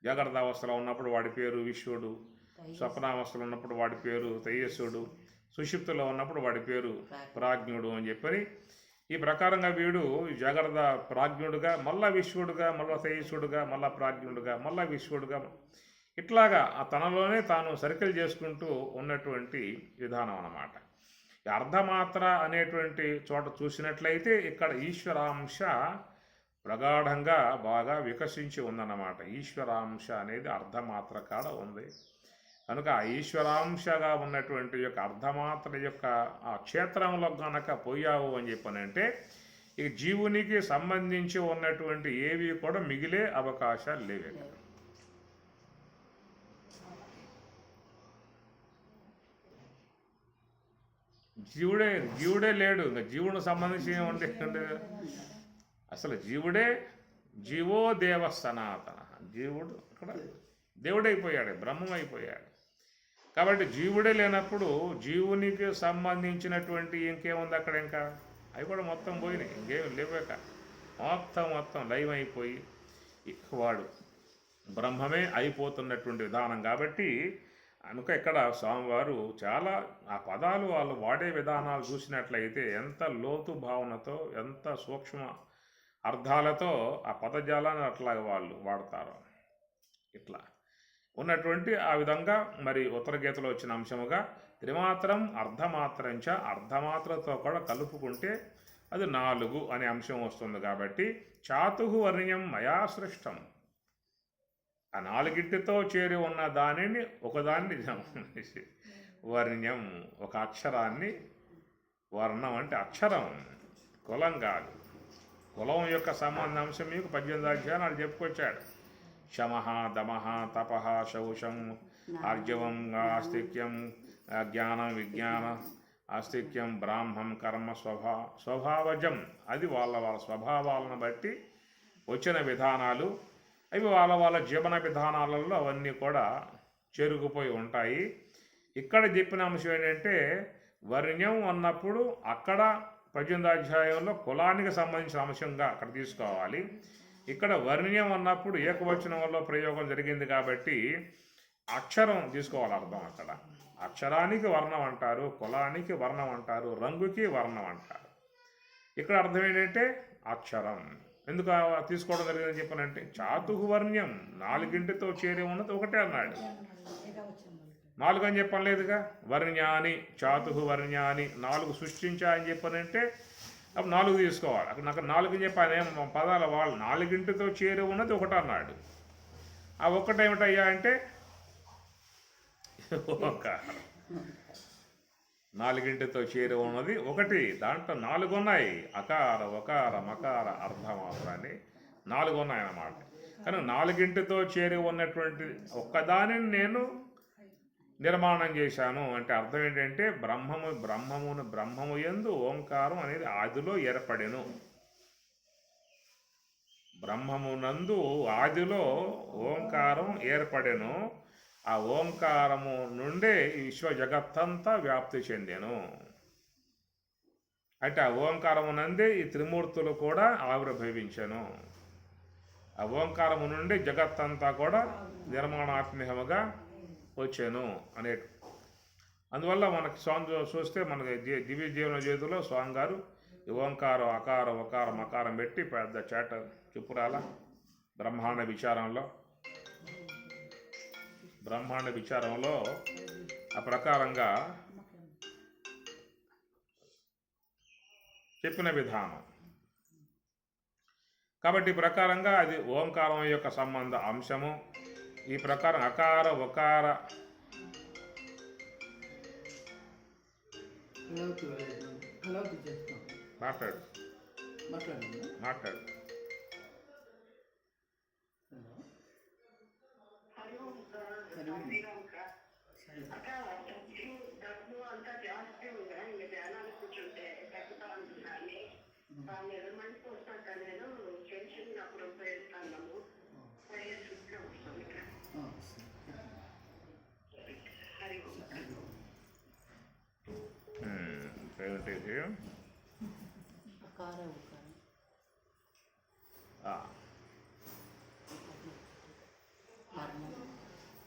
జాగ్రత్త అవస్థలో ఉన్నప్పుడు వాడి పేరు విశ్వడు, స్వప్నావస్థలో ఉన్నప్పుడు వాడి పేరు తేజస్సుడు, సుషిప్తిలో ఉన్నప్పుడు వాడి పేరు ప్రాజ్ఞుడు అని చెప్పని ఈ ప్రకారంగా వీడు జాగ్రత్త ప్రాజ్ఞుడుగా, మళ్ళా విశ్వడుగా, మళ్ళా తేజస్సుడుగా, మళ్ళా ప్రాజ్ఞుడుగా, మళ్ళా విశ్వడుగా, ఇట్లాగా ఆ తనలోనే తాను సర్కిల్ చేసుకుంటూ ఉన్నటువంటి విధానం అన్నమాట. అర్ధమాత్ర అనేటువంటి చోట చూసినట్లయితే ఇక్కడ ఈశ్వరాంశ ప్రగాఢంగా బాగా వికసించి ఉందన్నమాట. ఈశ్వరాంశ అనేది అర్ధమాత్ర కాడ ఉంది కనుక ఆ ఈశ్వరాంశగా ఉన్నటువంటి యొక్క అర్ధమాత్ర యొక్క ఆ క్షేత్రంలో కనుక పోయావు అని చెప్పనంటే ఈ జీవునికి సంబంధించి ఉన్నటువంటి ఏవి కూడా మిగిలే అవకాశాలు లేవే. జీవుడే లేడు. ఇంకా జీవుడికి సంబంధించి ఏముంటే అసలు జీవో దేవ సనాతన. జీవుడు అక్కడ దేవుడైపోయాడు, బ్రహ్మం అయిపోయాడు. కాబట్టి జీవుడే లేనప్పుడు జీవునికి సంబంధించినటువంటి ఇంకేముంది అక్కడ, ఇంకా అవి కూడా మొత్తం పోయినాయి, ఇంకేం లేవాక మొత్తం లైవ్ అయిపోయి వాడు బ్రహ్మమే అయిపోతున్నటువంటి విధానం. కాబట్టి కనుక ఇక్కడ స్వామివారు చాలా ఆ పదాలు వాళ్ళు వాడే విధానాలు చూసినట్లయితే ఎంత లోతు భావనతో, ఎంత సూక్ష్మ అర్థాలతో ఆ పదజాలాన్ని అట్లా వాళ్ళు వాడతారు. ఇట్లా ఉన్నటువంటి ఆ విధంగా మరి ఉత్తర గీతలో వచ్చిన అంశముగా త్రిమాత్రం అర్ధమాత్రంచ, అర్ధమాత్రతో కూడా కలుపుకుంటే అది 4 అనే అంశం వస్తుంది. కాబట్టి చాతుహు వర్ణ్యం మయా సృష్టం, ఆ 4తో చేరి ఉన్న దానిని ఒకదాన్ని వర్ణ్యం, ఒక అక్షరాన్ని, వర్ణం అంటే అక్షరం, కులం కాదు. కులం యొక్క సంబంధ అంశం మీకు 18 అధ్యాయం అది చెప్పుకొచ్చాడు. శమః దమః తపః శౌచం ఆర్జవం ఆస్తిక్యం జ్ఞానం విజ్ఞానం ఆస్తిక్యం బ్రాహ్మం కర్మ స్వభావజం. అది వాళ్ళ స్వభావాలను బట్టి వచ్చిన విధానాలు. అవి వాళ్ళ జీవన విధానాలలో అవన్నీ కూడా చేరుకుపోయి ఉంటాయి. ఇక్కడ చెప్పిన అంశం ఏంటంటే వర్ణ్యం అన్నప్పుడు అక్కడ 18 అధ్యాయంలో కులానికి సంబంధించిన అంశంగా అక్కడ తీసుకోవాలి. ఇక్కడ వర్ణ్యం అన్నప్పుడు ఏకవచనంలో ప్రయోగం జరిగింది కాబట్టి అక్షరం తీసుకోవాలి అర్థం. అక్కడ అక్షరానికి వర్ణం అంటారు, కులానికి వర్ణం అంటారు, రంగుకి వర్ణం అంటారు. ఇక్కడ అర్థం ఏంటంటే అక్షరం. ఎందుకు తీసుకోవడం జరిగిందని చెప్పానంటే చాతుహు వర్ణ్యం, 4తో చేరి ఉన్నది ఒకటే అన్నాడు. 4 అని చెప్పలేదుగా. వర్ణ్యాని చాతుహు వర్ణ్యాని 4 సృష్టించా అని చెప్పానంటే అప్పుడు 4 తీసుకోవాలి. అక్కడ నాకు 4 అని చెప్పి ఆయన పదాల వాళ్ళు 4తో చేరి ఉన్నది ఒకటి అన్నాడు. ఆ ఒక్కటేమిటయ్యా అంటే ఓంకారం. 4తో చేరి ఉన్నది ఒకటి, దాంట్లో 4 ఉన్నాయి. అకార వకార మకార అర్ధమాత్రాన్ని 4 ఉన్నాయన్నమాట. కానీ 4తో చేరి ఉన్నటువంటి ఒక్కదానిని నేను నిర్మాణం చేశాను అంటే అర్థం ఏంటంటే బ్రహ్మము యందు ఓంకారం అనేది ఆదిలో ఏర్పడెను. బ్రహ్మమునందు ఆదిలో ఓంకారం ఏర్పడెను. ఆ ఓంకారము నుండే ఈ విశ్వ జగత్తంతా వ్యాప్తి చెందెను. అంటే ఆ ఓంకారమునందే ఈ త్రిమూర్తులు కూడా ఆవిర్భవించెను. ఆ ఓంకారము నుండి జగత్తంతా కూడా నిర్మాణాత్మకముగా వచ్చాను అనే. అందువల్ల మనకి స్వామి చూస్తే మనకి దివ్య జీవన జ్యోతిలో స్వామి గారు ఈ ఓంకారం అకార ఒకార మకారం పెట్టి పెద్ద చాట చెప్పురాల బ్రహ్మాండ విచారంలో ఆ ప్రకారంగా చెప్పిన విధానం. కాబట్టి ఈ ప్రకారంగా అది ఓంకారం యొక్క సంబంధ అంశము. ఈ ప్రకారం అకార ఒకార మాట్లాడు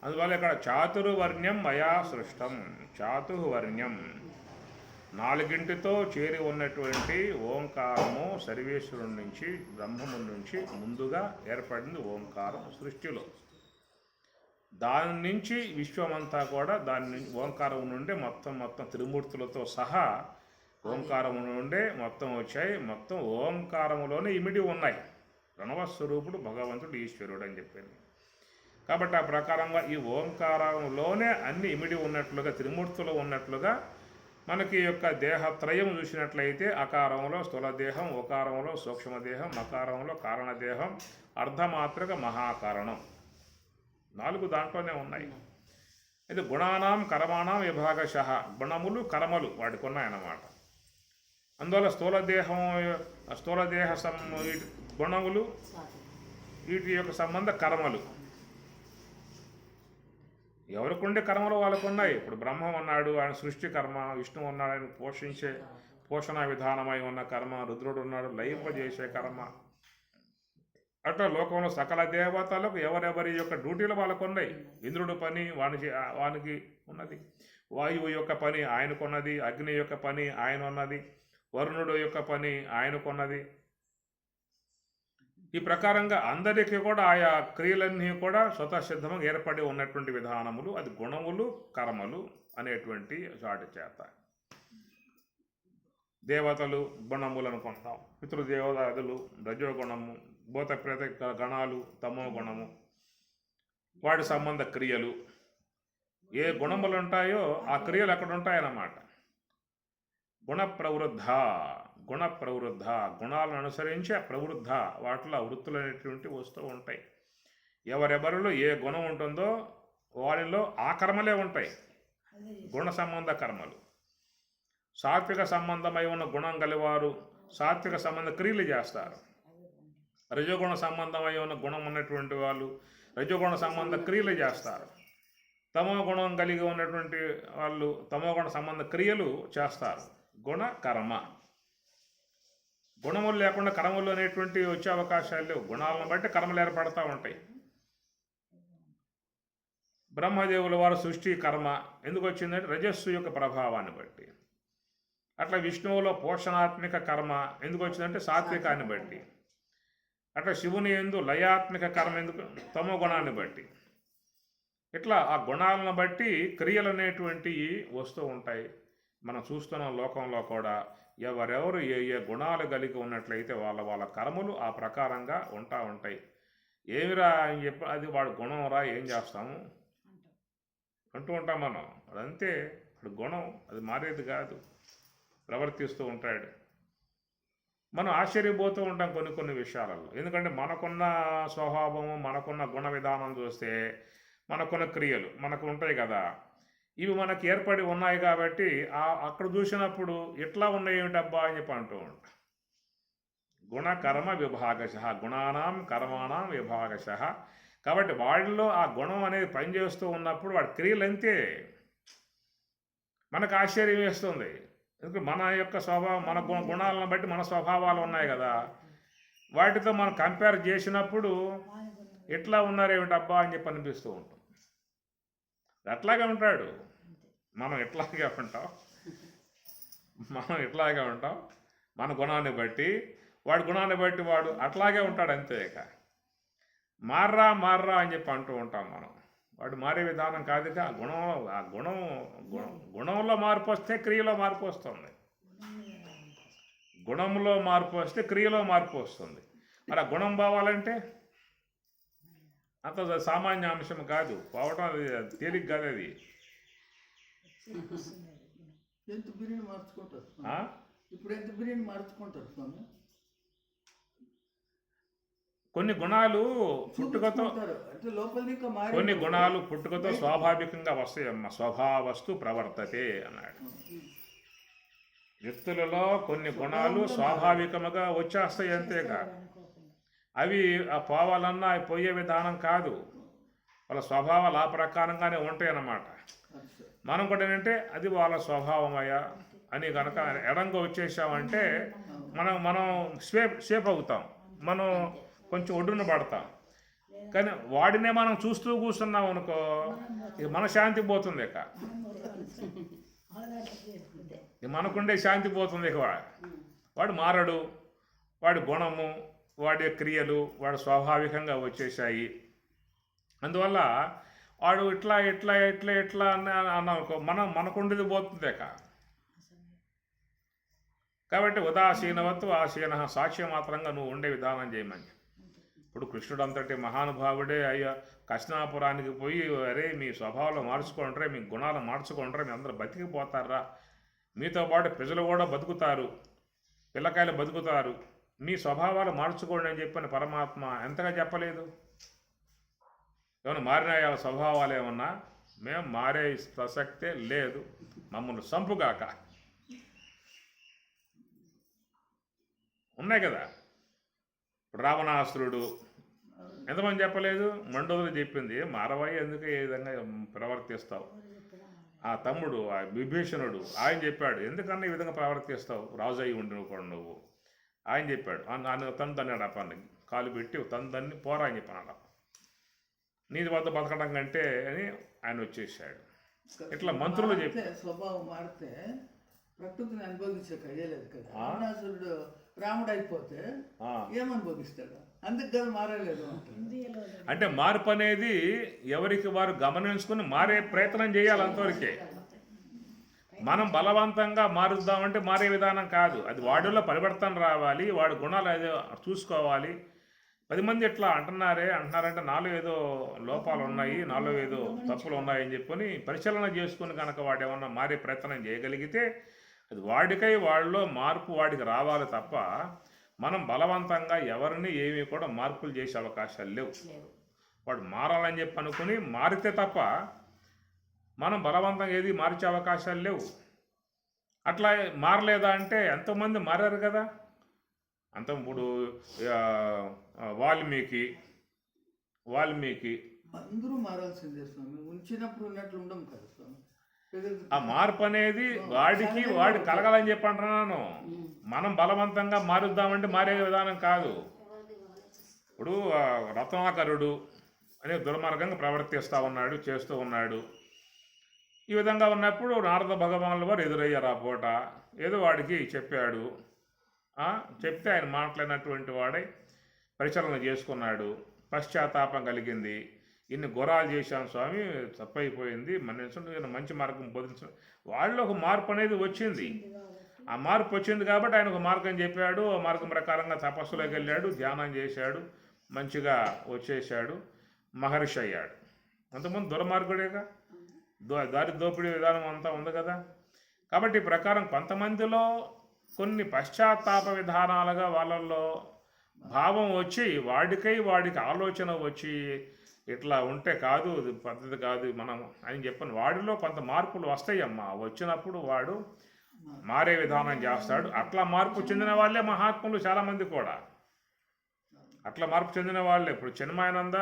అందువల్ల ఇక్కడ చాతుర్వర్ణ్యం మయా సృష్టం. చాతుర్వర్ణ్యం 4తో చేరి ఉన్నటువంటి ఓంకారము సర్వేశ్వరుడి నుంచి, బ్రహ్మము నుంచి ముందుగా ఏర్పడింది ఓంకారం సృష్టిలో. దాని నుంచి విశ్వమంతా కూడా ఓంకారం నుండే మొత్తం త్రిమూర్తులతో సహా ఓంకారము నుండే మొత్తం వచ్చాయి. మొత్తం ఓంకారములోనే ఇమిడి ఉన్నాయి. ప్రణవస్వరూపుడు భగవంతుడు ఈశ్వరుడు అని చెప్పింది. కాబట్టి ఆ ప్రకారంగా ఈ ఓంకారంలోనే అన్ని ఇమిడి ఉన్నట్లుగా, త్రిమూర్తులు ఉన్నట్లుగా మనకి యొక్క దేహత్రయం చూసినట్లయితే అకారంలో స్థూలదేహం, ఒకారంలో సూక్ష్మదేహం, మకారంలో కారణదేహం, అర్ధమాత్రక మహాకారణం 4 దాంట్లోనే ఉన్నాయి. ఇది గుణానాం కర్మాణం విభాగశః, గుణములు కర్మలు వాడికి ఉన్నాయన్నమాట. అందువల్ల స్థూలదేహ గుణములు వీటి యొక్క సంబంధ కర్మలు. ఎవరికుండే కర్మలు వాళ్ళకు ఉన్నాయి. ఇప్పుడు బ్రహ్మం ఉన్నాడు, ఆయన సృష్టి కర్మ. విష్ణువు ఉన్నాడు, ఆయన పోషించే పోషణ విధానమై ఉన్న కర్మ. రుద్రుడు ఉన్నాడు, లయింపజేసే కర్మ. అట్లా లోకంలో సకల దేవతలకు ఎవరెవరి యొక్క డ్యూటీలు వాళ్ళకు ఉన్నాయి. ఇంద్రుడు పని వానికి ఉన్నది, వాయువు యొక్క పని ఆయనకున్నది, అగ్ని యొక్క పని ఆయన ఉన్నది, వరుణుడు యొక్క పని ఆయనకున్నది. ఈ ప్రకారంగా అందరికీ కూడా ఆయా క్రియలన్నీ కూడా స్వతసిద్ధంగా ఏర్పడి ఉన్నటువంటి విధానములు, అది గుణములు కర్మలు అనేటువంటి చాటి చేత. దేవతలు గుణములు అనుకుంటాం, పితృదేవతలు రజోగుణము, భూత ప్రేత గణాలు తమో గుణము, వాటి సంబంధ క్రియలు. ఏ గుణములు ఉంటాయో ఆ క్రియలు అక్కడ ఉంటాయన్నమాట. గుణ ప్రవృద్ధ గుణాలను అనుసరించి ప్రవృద్ధ వాటిలో వృత్తులు అనేటువంటివి వస్తూ ఉంటాయి. ఎవరెవరిలో ఏ గుణం ఉంటుందో వారిలో ఆ కర్మలే ఉంటాయి, గుణ సంబంధ కర్మలు. సాత్విక సంబంధమై ఉన్న గుణం గలవారు సాత్విక సంబంధ క్రియలు చేస్తారు. రజోగుణ సంబంధమై ఉన్న గుణం ఉన్నటువంటి వాళ్ళు రజోగుణ సంబంధ క్రియలు చేస్తారు. తమో గుణం కలిగి ఉన్నటువంటి వాళ్ళు తమోగుణ సంబంధ క్రియలు చేస్తారు. గుణ కర్మ. గుణములు లేకుండా కర్మలు అనేటువంటి వచ్చే అవకాశాలు లేవు. గుణాలను బట్టి కర్మలు ఏర్పడతా ఉంటాయి. బ్రహ్మదేవుల వారు సృష్టి కర్మ ఎందుకు వచ్చిందంటే రజస్సు యొక్క ప్రభావాన్ని బట్టి. అట్లా విష్ణువులో పోషణాత్మిక కర్మ ఎందుకు వచ్చిందంటే సాత్వికాన్ని బట్టి. అట్లా శివుని యందు లయాత్మిక కర్మ ఎందుకు తమో గుణాన్ని బట్టి. ఇట్లా ఆ గుణాలను బట్టి క్రియలు అనేటువంటివి వస్తూ ఉంటాయి. మనం చూస్తున్న లోకంలో కూడా ఎవరెవరు ఏ ఏ గుణాలు కలిగి ఉన్నట్లయితే వాళ్ళ కర్మలు ఆ ప్రకారంగా ఉంటాయి. ఏమిరా అని చెప్పి అది వాడు గుణం రా ఏం చేస్తాము అంటూ ఉంటాం మనం. అదంతే, వాడు గుణం, అది మారేది కాదు, ప్రవర్తిస్తూ ఉంటాడు. మనం ఆశ్చర్యపోతూ ఉంటాం కొన్ని విషయాలలో. ఎందుకంటే మనకున్న స్వభావము, మనకున్న గుణ విధానం చూస్తే మనకున్న క్రియలు మనకు ఉంటాయి కదా, ఇవి మనకు ఏర్పడి ఉన్నాయి కాబట్టి అక్కడ చూసినప్పుడు ఎట్లా ఉన్నాయి ఏమిటబ్బా అని చెప్పి అంటూ ఉంటాం. గుణ కర్మ విభాగశ, గుణానాం కర్మాణం విభాగశ. కాబట్టి వాడిలో ఆ గుణం అనేది పనిచేస్తూ ఉన్నప్పుడు వాడి క్రియలు అంతే మనకు ఆశ్చర్యం వేస్తుంది. ఎందుకంటే మన యొక్క స్వభావం, మన గుణాలను బట్టి మన స్వభావాలు ఉన్నాయి కదా, వాటితో మనం కంపేర్ చేసినప్పుడు ఎట్లా ఉన్నారేమిటబ్బా అని చెప్పి అనిపిస్తూ ఉంటుంది. అట్లాగే ఉంటాడు, మనం ఎట్లాగే ఉంటాం. మన గుణాన్ని బట్టి వాడి గుణాన్ని బట్టి వాడు అట్లాగే ఉంటాడు, అంతే. ఇక మార్రా అని చెప్పి అంటూ ఉంటాం మనం. వాడు మారే విధానం కాదుగా. గుణంలో మార్పు వస్తే క్రియలో మార్పు వస్తుంది, గుణంలో మార్పు వస్తే క్రియలో మార్పు వస్తుంది. మరి ఆ గుణం పోవాలంటే అంత సామాన్య అంశం కాదు, పోవటం అది తేలిక కాదు. అది కొన్ని గుణాలు పుట్టుకతో స్వాభావికంగా వస్తాయమ్మ. స్వభావస్తు ప్రవర్తతే అన్నాడు. వ్యక్తులలో కొన్ని గుణాలు స్వాభావికముగా వచ్చేస్తాయి, అంతేగా. అవి పోవాలన్నా పోయే విధానం కాదు, వాళ్ళ స్వభావాలు ఆ ప్రకారంగానే ఉంటాయి అన్నమాట. మనం కూడా ఏంటంటే అది వాళ్ళ స్వభావమయ్యా అని కనుక ఎడంగా వచ్చేసామంటే మనం సేఫ్ అవుతాం, మనం కొంచెం ఒడ్డున పడతాం. కానీ వాడినే మనం చూస్తూ కూర్చున్నాం అనుకో, ఇక మన శాంతి పోతుంది. ఇక మనకుండే శాంతి పోతుంది. ఇక వాడు మారడు, వాడి గుణము, వాడి క్రియలు వాడు స్వాభావికంగా వచ్చేసాయి. అందువల్ల వాడు ఇట్లా అన్నానుకో, మనకుండేది పోతుంది. కాబట్టి ఉదాసీనవత్తు ఆసీన, సాక్ష్యం మాత్రంగా నువ్వు ఉండే విధానం చేయమని. ఇప్పుడు కృష్ణుడు అంతటి మహానుభావుడే అయ్యా కృష్ణాపురానికి పోయి, అరే మీ స్వభావాలు మార్చుకుంటారే, మీ గుణాలు మార్చుకుంటారా, మీ అందరూ బతికిపోతారా, మీతో పాటు ప్రజలు కూడా బతుకుతారు, పిల్లకాయలు బతుకుతారు, మీ స్వభావాలు మార్చుకోండి అని చెప్పని పరమాత్మ ఎంతగా చెప్పలేదు? ఏమన్నా మారినాయా స్వభావాలు? ఏమన్నా మేము మారే ప్రసక్తే లేదు, మమ్మల్ని సంపుగాక. ఉన్నాయి కదా. రావణాసురుడు ఎంతమంది చెప్పలేదు? మండోదరి చెప్పింది. మారవాయి ఎందుకు ఈ విధంగా ప్రవర్తిస్తావు? ఆ తమ్ముడు ఆ విభీషణుడు ఆయన చెప్పాడు, ఎందుకన్నా ఈ విధంగా ప్రవర్తిస్తావు, రాజు అయి ఉండి నువ్వు కూడా నువ్వు. ఆయన చెప్పాడు, తను తన్నాడు అప్పని కాలు పెట్టి తను తన్ని పోరా అని చెప్పాడు. నీది వద్ద బతకడం కంటే అని ఆయన వచ్చేసాడు. ఇట్లా మంత్రులు చెప్పి స్వభావం మారితే ప్రకృతిని అనుభవించే అయ్యలేదు కదా. అరుణాసురుడు రాముడు అయిపోతే ఏమనుభవిస్తాడు? అందుకు కదా మారలేదు అంటే మార్పు అనేది ఎవరికి వారు గమనించుకుని మారే ప్రయత్నం చేయాలి. అంతవరకే. మనం బలవంతంగా మారుద్దామంటే మారే విధానం కాదు. అది వాడిలో పరివర్తన రావాలి, వాడి గుణాలు ఏదో చూసుకోవాలి. 10 మంది ఇట్లా అంటున్నారంటే నాలో ఏదో లోపాలు ఉన్నాయి, నాలో ఏదో తప్పులు ఉన్నాయని చెప్పుకొని పరిశీలన చేసుకుని కనుక వాడు ఏమన్నా మారే ప్రయత్నం చేయగలిగితే అది వాడికై వాళ్ళలో మార్పు వాడికి రావాలి తప్ప మనం బలవంతంగా ఎవరిని ఏమీ కూడా మార్పులు చేసే అవకాశాలు లేవు. వాడు మారాలని చెప్పి అనుకుని మారితే తప్ప మనం బలవంతంగా ఏది మార్చే అవకాశాలు లేవు. అట్లా మారలేదా అంటే ఎంతోమంది మారారు కదా. ఇప్పుడు వాల్మీకి అందరూ మారాల్సిందే స్వామి. ఉంచినప్పుడు ఉన్నట్లు ఉండం కదా స్వామి. ఆ మార్పు అనేది వాడి కలగాలని చెప్పి అంటున్నాను. మనం బలవంతంగా మారుద్దామంటే మారే విధానం కాదు. ఇప్పుడు రత్నాకరుడు అనే దుర్మార్గంగా ప్రవర్తిస్తూ ఉన్నాడు, చేస్తూ ఉన్నాడు. ఈ విధంగా ఉన్నప్పుడు నారద భగవానుల వారు ఎదురయ్యారు. ఆ పూట ఏదో వాడికి చెప్పాడు. చెప్తే ఆయన మాట్లాడినటువంటి వాడై పరిశీలన చేసుకున్నాడు. పశ్చాత్తాపం కలిగింది. ఇన్ని ఘోరాలు చేశాను స్వామి, తప్పైపోయింది, మన మంచి మార్గం బోధించ వాళ్ళు ఒక మార్పు అనేది వచ్చింది. ఆ మార్పు వచ్చింది కాబట్టి ఆయన ఒక మార్గం చెప్పాడు. ఆ మార్గం ప్రకారంగా తపస్సులోకి వెళ్ళాడు, ధ్యానం చేశాడు, మంచిగా వచ్చేసాడు, మహర్షి అయ్యాడు. అంతకుముందు దుర్మార్గుడేగా, దారి దోపిడీ విధానం అంతా ఉంది కదా. కాబట్టి ఈ ప్రకారం కొంతమందిలో కొన్ని పశ్చాత్తాప విధానాలుగా వాళ్ళల్లో భావం వచ్చి వాడికి ఆలోచన వచ్చి ఇట్లా ఉంటే కాదు, ఇది పద్ధతి కాదు మనం అని చెప్పని వాడిలో కొంత మార్పులు వస్తాయమ్మా. వచ్చినప్పుడు వాడు మారే విధానం చేస్తాడు. అట్లా మార్పు చెందిన వాళ్ళే మహాత్ములు చాలామంది కూడా. అట్లా మార్పు చెందిన వాళ్ళే. ఇప్పుడు చిన్మయానంద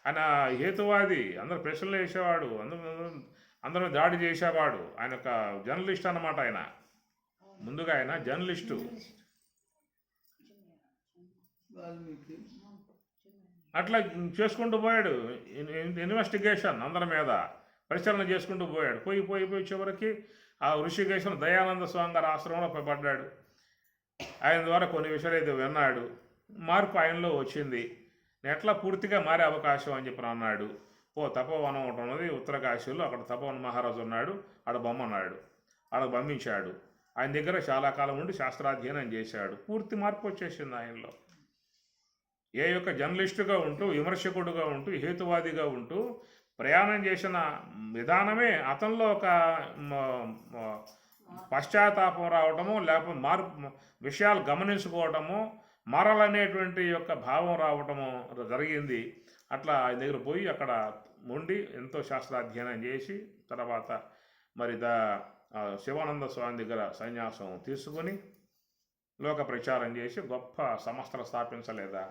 ఆయన హేతువాది, అందరూ ప్రశ్నలు వేసేవాడు, అందరూ దాడి చేసేవాడు. ఆయన ఒక జర్నలిస్ట్ అన్నమాట. ఆయన ముందుగా ఆయన జర్నలిస్టు. అట్లా చేసుకుంటూ పోయాడు. ఇన్వెస్టిగేషన్ అందరి మీద పరిశీలన చేసుకుంటూ పోయాడు. పోయి చివరికి ఆ ఋషికేశ్వర దయానంద స్వామి గారి ఆశ్రమంలో పడ్డాడు. ఆయన ద్వారా కొన్ని విషయాలు అయితే విన్నాడు. మార్పు ఆయనలో వచ్చింది. ఎట్లా పూర్తిగా మారే అవకాశం అని చెప్పి అన్నాడు. తపోవనం ఒకటి ఉన్నది ఉత్తరకాశీలో, అక్కడ తపోవన మహారాజు ఉన్నాడు, ఆడ బొమ్మన్నాడు, ఆడ పంపించాడు. ఆయన దగ్గర చాలా కాలం ఉండి శాస్త్రాధ్యయనం చేశాడు. పూర్తి మార్పు వచ్చేసింది ఆయనలో. ఏ యొక్క జర్నలిస్టుగా ఉంటూ, విమర్శకుడుగా ఉంటూ, హేతువాదిగా ఉంటూ ప్రయాణం చేసిన విధానమే అతనిలో ఒక పశ్చాత్తాపం రావటము, లేకపోతే మార్పు విషయాలు గమనించుకోవటము, మారాలనేటువంటి యొక్క భావం రావటము జరిగింది. అట్లా ఆయన దగ్గర పోయి అక్కడ ఉండి ఎంతో శాస్త్రాధ్యయనం చేసి తర్వాత మరి శివానంద స్వామి దగ్గర సన్యాసం తీసుకుని లోక ప్రచారం చేసి గొప్ప సంస్థలు స్థాపించలేదా?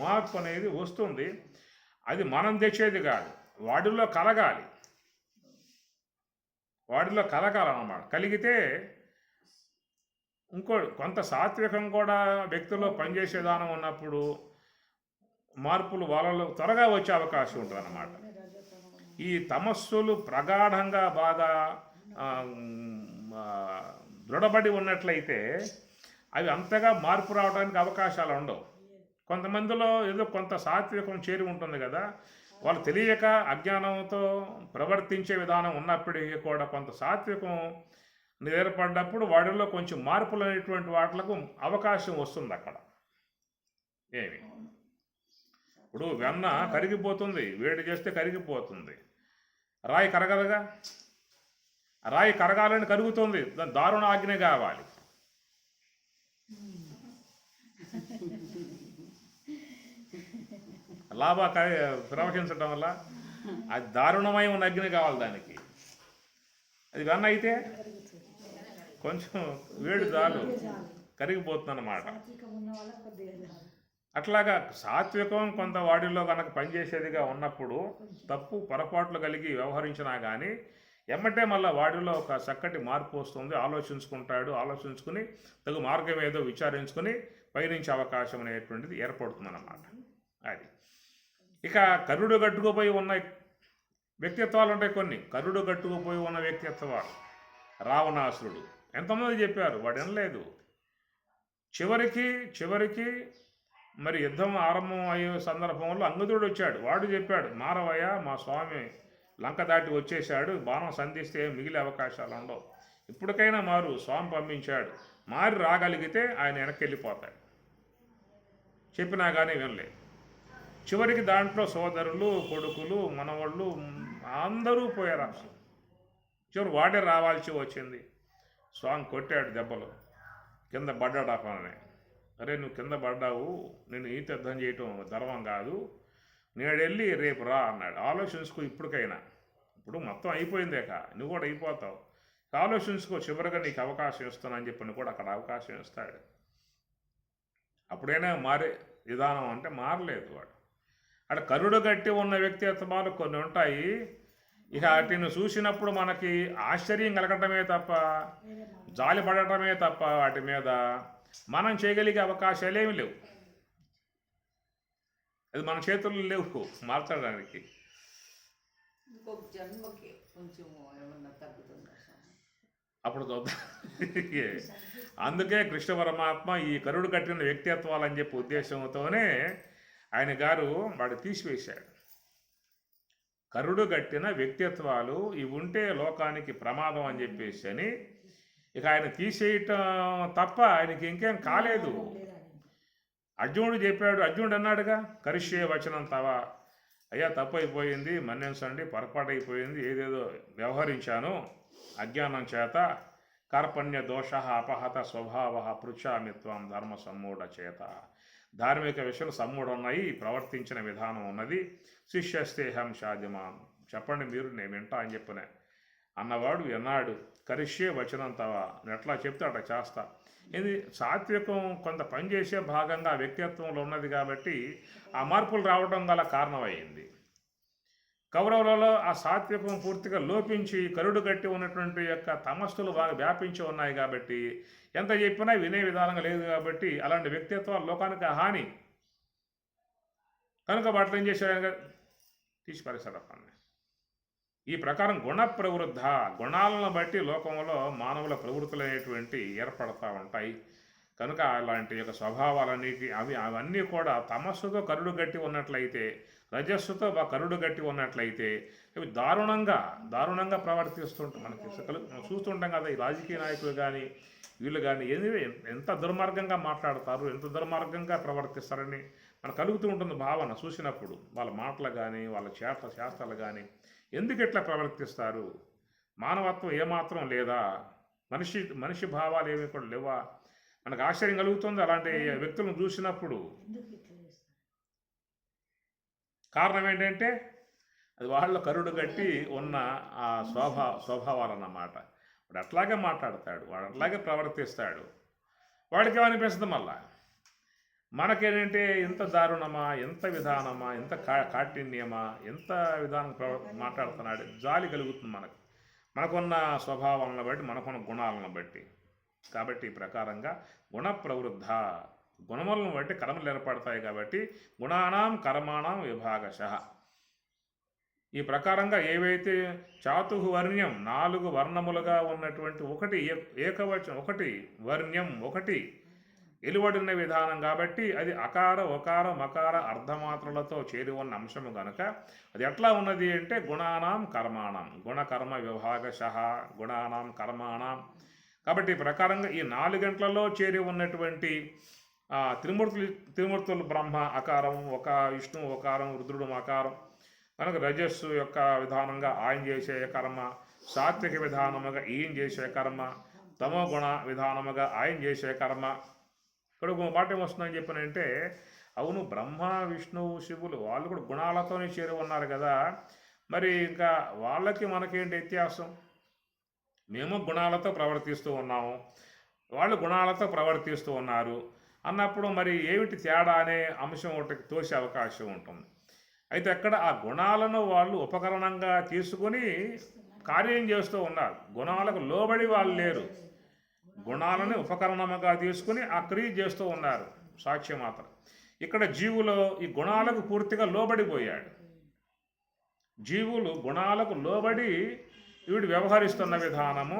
మార్పు అనేది వస్తుంది. అది మనం తెచ్చేది కాదు, వాడిలో కలగాలన్నమాట. కలిగితే కొంత సాత్వికం కూడా వ్యక్తిలో పనిచేసే విధానం ఉన్నప్పుడు మార్పులు వాళ్ళలో త్వరగా వచ్చే అవకాశం ఉంటుంది అన్నమాట. ఈ తమస్సులు ప్రగాఢంగా బాగా దృఢపడి ఉన్నట్లయితే అవి అంతగా మార్పు రావడానికి అవకాశాలు ఉండవు. కొంతమందిలో ఏదో కొంత సాత్వికం చేరి ఉంటుంది కదా, వాళ్ళు తెలియక అజ్ఞానంతో ప్రవర్తించే విధానం ఉన్నప్పటికీ కూడా కొంత సాత్వికం ఏర్పడినప్పుడు వాడిలో కొంచెం మార్పులు అనేటువంటి వాటిలకు అవకాశం వస్తుంది అక్కడ. ఇప్పుడు వెన్న కరిగిపోతుంది, వేడి చేస్తే కరిగిపోతుంది. రాయి కరగదుగా, రాయి కరగాలని కరుగుతుంది, దాని దారుణ ఆజ్ఞ కావాలి. ప్రవహించడం వల్ల అది దారుణమై ఉన్న అగ్ని కావాలి దానికి. అది వెన్న అయితే కొంచెం వేడి చాలు కరిగిపోతుంది అన్నమాట. అట్లాగా సాత్వికం కొంత వాడిలో కనుక పనిచేసేదిగా ఉన్నప్పుడు తప్పు పొరపాట్లు కలిగి వ్యవహరించినా కానీ ఎమ్మటే మళ్ళీ వాడిలో ఒక చక్కటి మార్పు వస్తుంది, ఆలోచించుకుంటాడు, ఆలోచించుకుని తగు మార్గం ఏదో విచారించుకుని పయనించే అవకాశం అనేటువంటిది ఏర్పడుతుందన్నమాట. అది ఇక కరుడు గట్టుకుపోయి ఉన్న వ్యక్తిత్వాలు ఉంటాయి కొన్ని. కరుడు గట్టుకుపోయి ఉన్న వ్యక్తిత్వాలు రావణాసురుడు ఎంతమంది చెప్పారు, వాడు వినలేదు. చివరికి మరి యుద్ధం ఆరంభం అయ్యే సందర్భంలో అంగదుడు వచ్చాడు. వాడు చెప్పాడు, మారవయ్య, మా స్వామి లంక దాటి వచ్చేసాడు, బాణం సంధిస్తే మిగిలే అవకాశాలు ఉండవు, ఇప్పటికైనా మారు, స్వామి పంపించాడు, మారి రాగలిగితే ఆయన వెనక్కి వెళ్ళిపోతాడు. చెప్పినా కానీ వినలేదు. చివరికి దాంట్లో సోదరులు, కొడుకులు, మనవాళ్ళు అందరూ పోయారు. అసలు చివరి వాడే రావాల్సి వచ్చింది. స్వామి కొట్టాడు దెబ్బలు, కింద పడ్డాడు. అపనే, అరే నువ్వు కింద పడ్డావు, నేను ఈ యుద్ధం చేయటం ధర్మం కాదు, నేడెళ్ళి రేపు రా అన్నాడు. ఆలోచించుకో ఇప్పటికైనా, ఇప్పుడు మొత్తం అయిపోయిందేక, నువ్వు కూడా అయిపోతావు, ఆలోచించుకో, చివరిగా నీకు అవకాశం ఇస్తానని చెప్పి కూడా అక్కడ అవకాశం ఇస్తాడు. అప్పుడైనా మారే విధానం అంటే మారలేదు వాడు. అక్కడ కరుడు గట్టి ఉన్న వ్యక్తిత్వాలు కొన్ని ఉంటాయి. ఇక వాటిని చూసినప్పుడు మనకి ఆశ్చర్యం కలగటమే తప్ప, జాలి పడటమే తప్ప వాటి మీద మనం చేయగలిగే అవకాశాలు ఏమి లేవు. అది మన చేతుల్లో లేవు మార్చడానికి. అప్పుడు చూద్దాం. అందుకే కృష్ణ పరమాత్మ ఈ కరుడు కట్టిన వ్యక్తిత్వాలని చెప్పి ఉద్దేశంతోనే ఆయన గారు వాడు తీసివేశాడు. కరుడు గట్టిన వ్యక్తిత్వాలు ఇవి ఉంటే లోకానికి ప్రమాదం అని చెప్పేసి అని ఇక ఆయన తీసేయటం తప్ప ఆయనకి ఇంకేం కాలేదు. అర్జునుడు చెప్పాడు, అర్జునుడు అన్నాడుగా, కరిష్యే వచనం తవా, అయ్యా తప్పు అయిపోయింది, మన్నించండి, పొరపాటు అయిపోయింది, ఏదేదో వ్యవహరించాను అజ్ఞానం చేత, కార్పణ్య దోష అపహత స్వభావ పృచ్ఛామిత్వం ధర్మ సమ్మూఢ చేత, ధార్మిక విషయాలు సమ్మూఢ ఉన్నాయి, ప్రవర్తించిన విధానం ఉన్నది, శిష్యస్తేహం షాద్యమాం, చెప్పండి మీరు, నేను వింటా అని చెప్పిన అన్నవాడు విన్నాడు. కరిష్యే వచనం తవా, నేను ఎట్లా చెప్తే అట్లా చేస్తా. ఇది సాత్వికం కొంత పనిచేసే భాగంగా వ్యక్తిత్వంలో ఉన్నది కాబట్టి ఆ మార్పులు రావడం గల కారణమైంది. కౌరవులలో ఆ సాత్వికం పూర్తిగా లోపించి కరుడు గట్టి ఉన్నటువంటి యొక్క తమస్సులు బాగా వ్యాపించి ఉన్నాయి కాబట్టి ఎంత చెప్పినా వినే విధానంగా లేదు కాబట్టి అలాంటి వ్యక్తిత్వాలు లోకానికి హాని. కనుక వాటిని ఏం చేశాడు, తీసి పరిసర పని. ఈ ప్రకారం గుణ ప్రవృద్ధ, గుణాలను బట్టి లోకంలో మానవుల ప్రవృత్తులు అనేటువంటి ఏర్పడతా ఉంటాయి. కనుక అలాంటి యొక్క స్వభావాలన్నిటి అవన్నీ కూడా తమస్సుతో కరుడు గట్టి ఉన్నట్లయితే, రజస్సుతో కరుడు గట్టి ఉన్నట్లయితే ఇవి దారుణంగా ప్రవర్తిస్తుంటాం. మనకి మనం చూస్తుంటాం కదా, ఈ రాజకీయ నాయకులు కానీ వీళ్ళు కానీ ఎంత దుర్మార్గంగా మాట్లాడతారు, ఎంత దుర్మార్గంగా ప్రవర్తిస్తారని మనకు కలుగుతూ ఉంటుంది భావన చూసినప్పుడు. వాళ్ళ మాటలు కానీ వాళ్ళ శాస్త్రాలు కానీ ఎందుకు ఎట్లా ప్రవర్తిస్తారు, మానవత్వం ఏమాత్రం లేదా, మనిషి భావాలు ఏమి కూడా లేవా, మనకు ఆశ్చర్యం కలుగుతుంది అలాంటి వ్యక్తులను చూసినప్పుడు. కారణం ఏంటంటే అది వాళ్ళ కరుడు గట్టి ఉన్న ఆ స్వభావాలన్నమాట. వాడు అట్లాగే మాట్లాడతాడు, వాడు అట్లాగే ప్రవర్తిస్తాడు, వాడికి ఏమనిపిస్తుంది మళ్ళా మనకేంటంటే ఎంత దారుణమా, ఎంత విధానమా, ఎంత కాఠిన్యమా, ఎంత విధానం మాట్లాడుతున్నాడు, జాలి కలుగుతుంది మనకున్న స్వభావాలను బట్టి, మనకున్న గుణాలను బట్టి. కాబట్టి ఈ ప్రకారంగా గుణ ప్రవృద్ధ, గుణములను బట్టి కర్మలు ఏర్పడతాయి కాబట్టి గుణానాం కర్మాణం విభాగశః. ఈ ప్రకారంగా ఏవైతే చాతుర్వర్ణ్యం 4 వర్ణములుగా ఉన్నటువంటి ఒకటి ఏకవచనం, ఒకటి వర్ణ్యం, ఒకటి వెలువడిన విధానం కాబట్టి అది అకార ఒకార మకార అర్ధమాత్రలతో చేరి ఉన్న అంశము కనుక అది ఎట్లా ఉన్నది అంటే గుణానాం కర్మాణం, గుణకర్మ విభాగశః, గుణానాం కర్మాణం. కాబట్టి ఈ ప్రకారంగా ఈ 4 గంటలలో చేరి ఉన్నటువంటి త్రిమూర్తులు బ్రహ్మ అకారం, ఒక విష్ణు ఒకారం, రుద్రుడు మకారం కనుక రజస్సు యొక్క విధానంగా ఆయన చేసే కర్మ, సాత్విక విధానముగా ఈయన చేసే కర్మ, తమో గుణ విధానముగా ఆయన చేసే కర్మ. ఇక్కడ ఒక మాట ఏమొస్తుందని చెప్పనంటే, అవును బ్రహ్మ విష్ణువు శివులు వాళ్ళు కూడా గుణాలతోనే చేరి ఉన్నారు కదా, మరి ఇంకా వాళ్ళకి మనకేంటి వ్యత్యాసం? మేము గుణాలతో ప్రవర్తిస్తూ ఉన్నాము, వాళ్ళు గుణాలతో ప్రవర్తిస్తూ ఉన్నారు. అన్నప్పుడు మరి ఏమిటి తేడా అనే అంశం ఒకటి తోసే అవకాశం ఉంటుంది. అయితే అక్కడ ఆ గుణాలను వాళ్ళు ఉపకరణంగా తీసుకుని కార్యం చేస్తూ ఉన్నారు. గుణాలకు లోబడి వాళ్ళు లేరు, గుణాలని ఉపకరణముగా తీసుకుని ఆ క్రియ చేస్తూ ఉన్నారు సాక్ష్యం మాత్రం. ఇక్కడ జీవులు ఈ గుణాలకు పూర్తిగా లోబడిపోయాడు. జీవులు గుణాలకు లోబడి వీడు వ్యవహరిస్తున్న విధానము,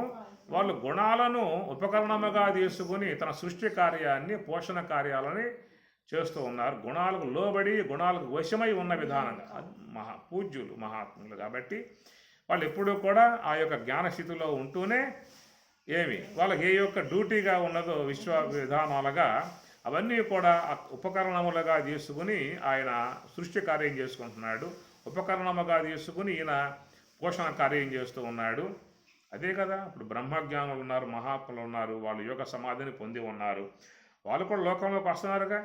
వాళ్ళు గుణాలను ఉపకరణముగా తీసుకుని తన సృష్టి కార్యాన్ని, పోషణ కార్యాలని చేస్తూ ఉన్నారు. గుణాలకు లోబడి గుణాలకు వశమై ఉన్న విధానంగా పూజ్యులు మహాత్ములు కాబట్టి వాళ్ళు ఎప్పుడూ కూడా ఆ యొక్క జ్ఞానస్థితిలో ఉంటూనే వాళ్ళకి ఏ యొక్క డ్యూటీగా ఉన్నదో విశ్వ విధానాలుగా అవన్నీ కూడా ఉపకరణములుగా తీసుకుని ఆయన సృష్టి కార్యం చేసుకుంటున్నాడు. ఉపకరణముగా తీసుకుని ఈయన పోషణ కార్యం చేస్తూ ఉన్నాడు. అదే కదా ఇప్పుడు బ్రహ్మజ్ఞానులు ఉన్నారు, మహాత్ములు ఉన్నారు, వాళ్ళు యోగ సమాధిని పొంది ఉన్నారు. వాళ్ళు కూడా లోకంలోకి వస్తున్నారుగా,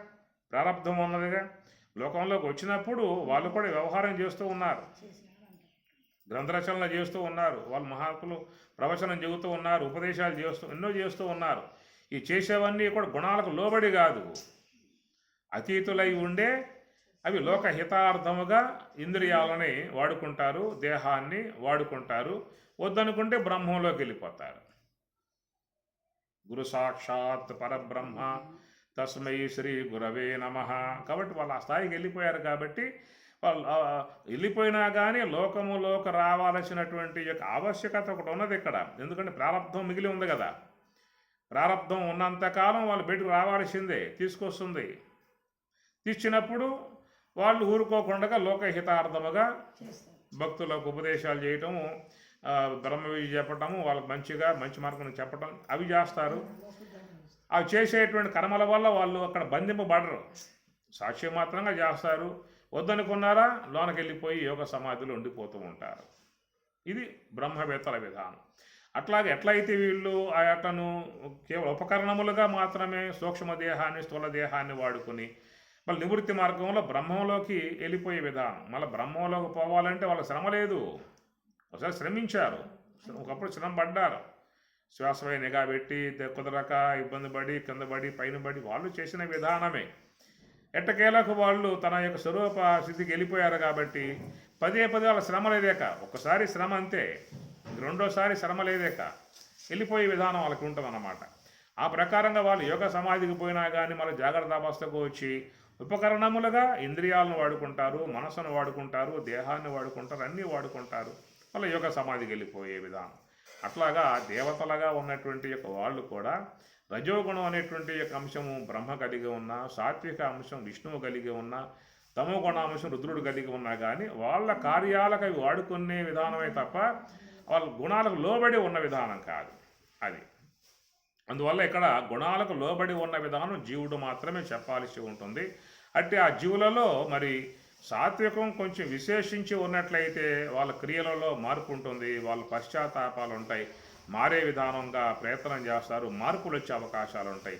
ప్రారంధం ఉన్నదిగా. లోకంలోకి వచ్చినప్పుడు వాళ్ళు కూడా వ్యవహారం చేస్తూ ఉన్నారు, గ్రంథరచనలు చేస్తూ ఉన్నారు, వాళ్ళు మహాత్ములు ప్రవచనం చెబుతూ ఉన్నారు, ఉపదేశాలు ఎన్నో చేస్తూ ఉన్నారు. ఈ చేసేవన్నీ కూడా గుణాలకు లోబడి కాదు, అతీతులై ఉండే అవి లోకహితార్థముగా ఇంద్రియాలని వాడుకుంటారు, దేహాన్ని వాడుకుంటారు. వద్దనుకుంటే బ్రహ్మంలోకి వెళ్ళిపోతారు. గురు సాక్షాత్ పరబ్రహ్మ తస్మై శ్రీ గురవే నమః. కాబట్టి వాళ్ళు ఆ స్థాయికి వెళ్ళిపోయారు. కాబట్టి వాళ్ళు వెళ్ళిపోయినా కానీ లోకములోకి రావాల్సినటువంటి యొక్క ఆవశ్యకత ఒకటి ఉన్నది ఇక్కడ. ఎందుకంటే ప్రారంధం మిగిలి ఉంది కదా. ప్రారంధం ఉన్నంతకాలం వాళ్ళు బయటకు రావాల్సిందే, తీసుకొస్తుంది. తీర్చినప్పుడు వాళ్ళు ఊరుకోకుండా లోకహితార్థముగా భక్తులకు ఉపదేశాలు చేయటము, బ్రహ్మ విద్య చెప్పటము, వాళ్ళకి మంచి మార్గం చెప్పటం అవి చేస్తారు. అవి చేసేటువంటి కర్మల వల్ల వాళ్ళు అక్కడ బంధింపబడరు, సాక్ష్యం మాత్రంగా చేస్తారు. వద్దనుకున్నారా లోనకి వెళ్ళిపోయి యోగ సమాధిలో ఉండిపోతూ ఉంటారు. ఇది బ్రహ్మవేత్తల విధానం. అట్లాగే ఎట్లయితే వీళ్ళు ఆ ఆటను కేవలం ఉపకరణములుగా మాత్రమే సూక్ష్మదేహాన్ని స్థూలదేహాన్ని వాడుకుని మళ్ళీ నివృత్తి మార్గంలో బ్రహ్మంలోకి వెళ్ళిపోయే విధానం. మళ్ళీ బ్రహ్మంలోకి పోవాలంటే వాళ్ళకి శ్రమ లేదు. ఒకసారి శ్రమించారు, ఒకప్పుడు శ్రమ పడ్డారు, శ్వాసపై నిఘా పెట్టి కుదరక ఇబ్బంది పడి కింద పడి పైన పడి వాళ్ళు చేసిన విధానమే. ఎట్టకేలకు వాళ్ళు తన యొక్క స్వరూప స్థితికి వెళ్ళిపోయారు. కాబట్టి పదే వాళ్ళ శ్రమ లేదేక, ఒక్కసారి శ్రమ అంతే, రెండోసారి శ్రమ లేదేక వెళ్ళిపోయే విధానం వాళ్ళకి ఉంటుందన్నమాట. ఆ ప్రకారంగా వాళ్ళు యోగ సమాధికి పోయినా కానీ మళ్ళీ జాగ్రత్త అవస్థకు వచ్చి ఉపకరణములుగా ఇంద్రియాలను వాడుకుంటారు, మనసును వాడుకుంటారు, దేహాన్ని వాడుకుంటారు, అన్నీ వాడుకుంటారు. మళ్ళీ యోగ సమాధికి వెళ్ళిపోయే విధానం. అట్లాగా దేవతలుగా ఉన్నటువంటి యొక్క వాళ్ళు కూడా రజోగుణం అనేటువంటి యొక్క అంశము బ్రహ్మ కలిగి ఉన్న, సాత్విక అంశం విష్ణువు కలిగి ఉన్న, తమో గుణాంశం రుద్రుడు కలిగి ఉన్నా కానీ వాళ్ళ కార్యాలకు అవి వాడుకునే విధానమే తప్ప వాళ్ళ గుణాలకు లోబడి ఉన్న విధానం కాదు అది. అందువల్ల ఇక్కడ గుణాలకు లోబడి ఉన్న విధానం జీవుడు మాత్రమే చెప్పాల్సి ఉంటుంది. అంటే ఆ జీవులలో మరి సాత్వికం కొంచెం విశేషించి ఉన్నట్లయితే వాళ్ళ క్రియలలో మార్పు ఉంటుంది, వాళ్ళ పశ్చాత్తాపాలు ఉంటాయి, మారే విధానంగా ప్రయత్నం చేస్తారు, మార్పులు వచ్చే అవకాశాలు ఉంటాయి.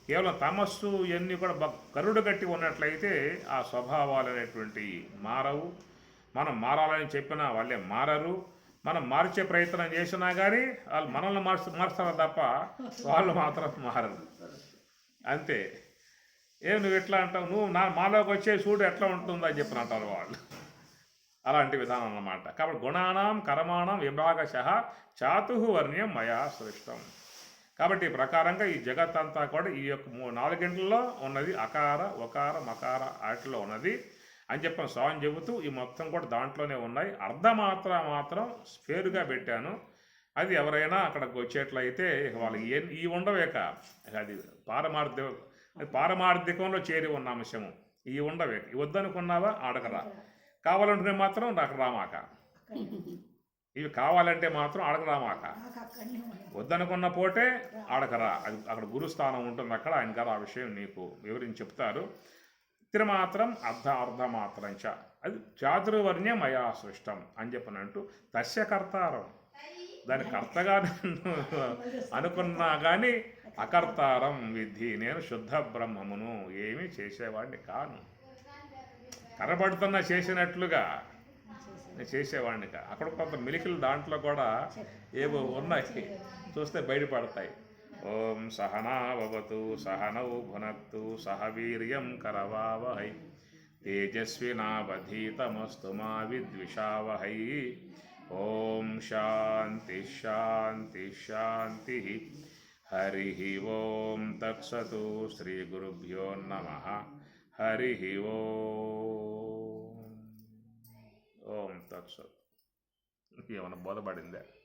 కేవలం తమస్సు ఇవన్నీ కూడా కరుడు గట్టి ఉన్నట్లయితే ఆ స్వభావాలు అనేటువంటి మారవు. మనం మారాలని చెప్పినా వాళ్ళే మారరు. మనం మార్చే ప్రయత్నం చేసినా కానీ వాళ్ళు మనల్ని మారుస్తారు తప్ప వాళ్ళు మాత్రం మారరు. అంతే. నువ్వు ఎట్లా అంటావు, నువ్వు మాలోకి వచ్చే చూడు ఎట్లా ఉంటుందో అని చెప్పిన అంటారు వాళ్ళు. అలాంటి విధానం అన్నమాట. కాబట్టి గుణానాం కర్మాణం విభాగశః చాతుర్వర్ణ్యం మయా సృష్టం. కాబట్టి ఈ ప్రకారంగా ఈ జగత్తంతా కూడా ఈ యొక్క 4 గంటల్లో ఉన్నది అకార ఒకార మకార వాటిలో ఉన్నది అని చెప్పిన స్వామి చెబుతూ ఈ మొత్తం కూడా దాంట్లోనే ఉన్నాయి. మాత్రం స్పేరుగా పెట్టాను. అది ఎవరైనా అక్కడికి వచ్చేట్లయితే వాళ్ళకి ఈ ఉండవేక, అది పారమార్థికంలో చేరి ఉన్న అంశము. ఈ ఉండవేక వద్దనుకున్నావా ఆడకరా, కావాలంటే మాత్రం నాకు రామాక, ఇవి కావాలంటే మాత్రం అడగరామాక, వద్దనుకున్న పోటే ఆడకరా. అది అక్కడ గురుస్థానం ఉంటుంది, అక్కడ ఆయన గారు ఆ విషయం నీకు వివరించి చెప్తారు. తిరుమాత్రం అర్ధమాత్రం చ, అది చాతుర్వర్ణ్యం మయా సృష్టం అని చెప్పినట్టు తస్య కర్తారం, దాని కర్తగా అనుకున్నా కానీ అకర్తారం విద్ధి, నేను శుద్ధ బ్రహ్మమును, ఏమీ చేసేవాడిని కాను. కనబడుతున్నా చేసినట్లుగా నేను చేసేవాడిని అక్కడ కొంత మిలికలు దాంట్లో కూడా ఏవో ఉన్నాయి, చూస్తే బయటపడతాయి. ఓం సహనావతు సహనౌ భునక్తు సహ వీర్యం కరవావహై తేజస్వినావధీతమస్తు మా విద్విషావహై. ఓం శాంతి శాంతి శాంతి. హరి ఓం తత్సతు. శ్రీ గురుభ్యో నమః. హరి ఓం. ఓం తత్సత్. ఏమన్నా బోధపడిందే?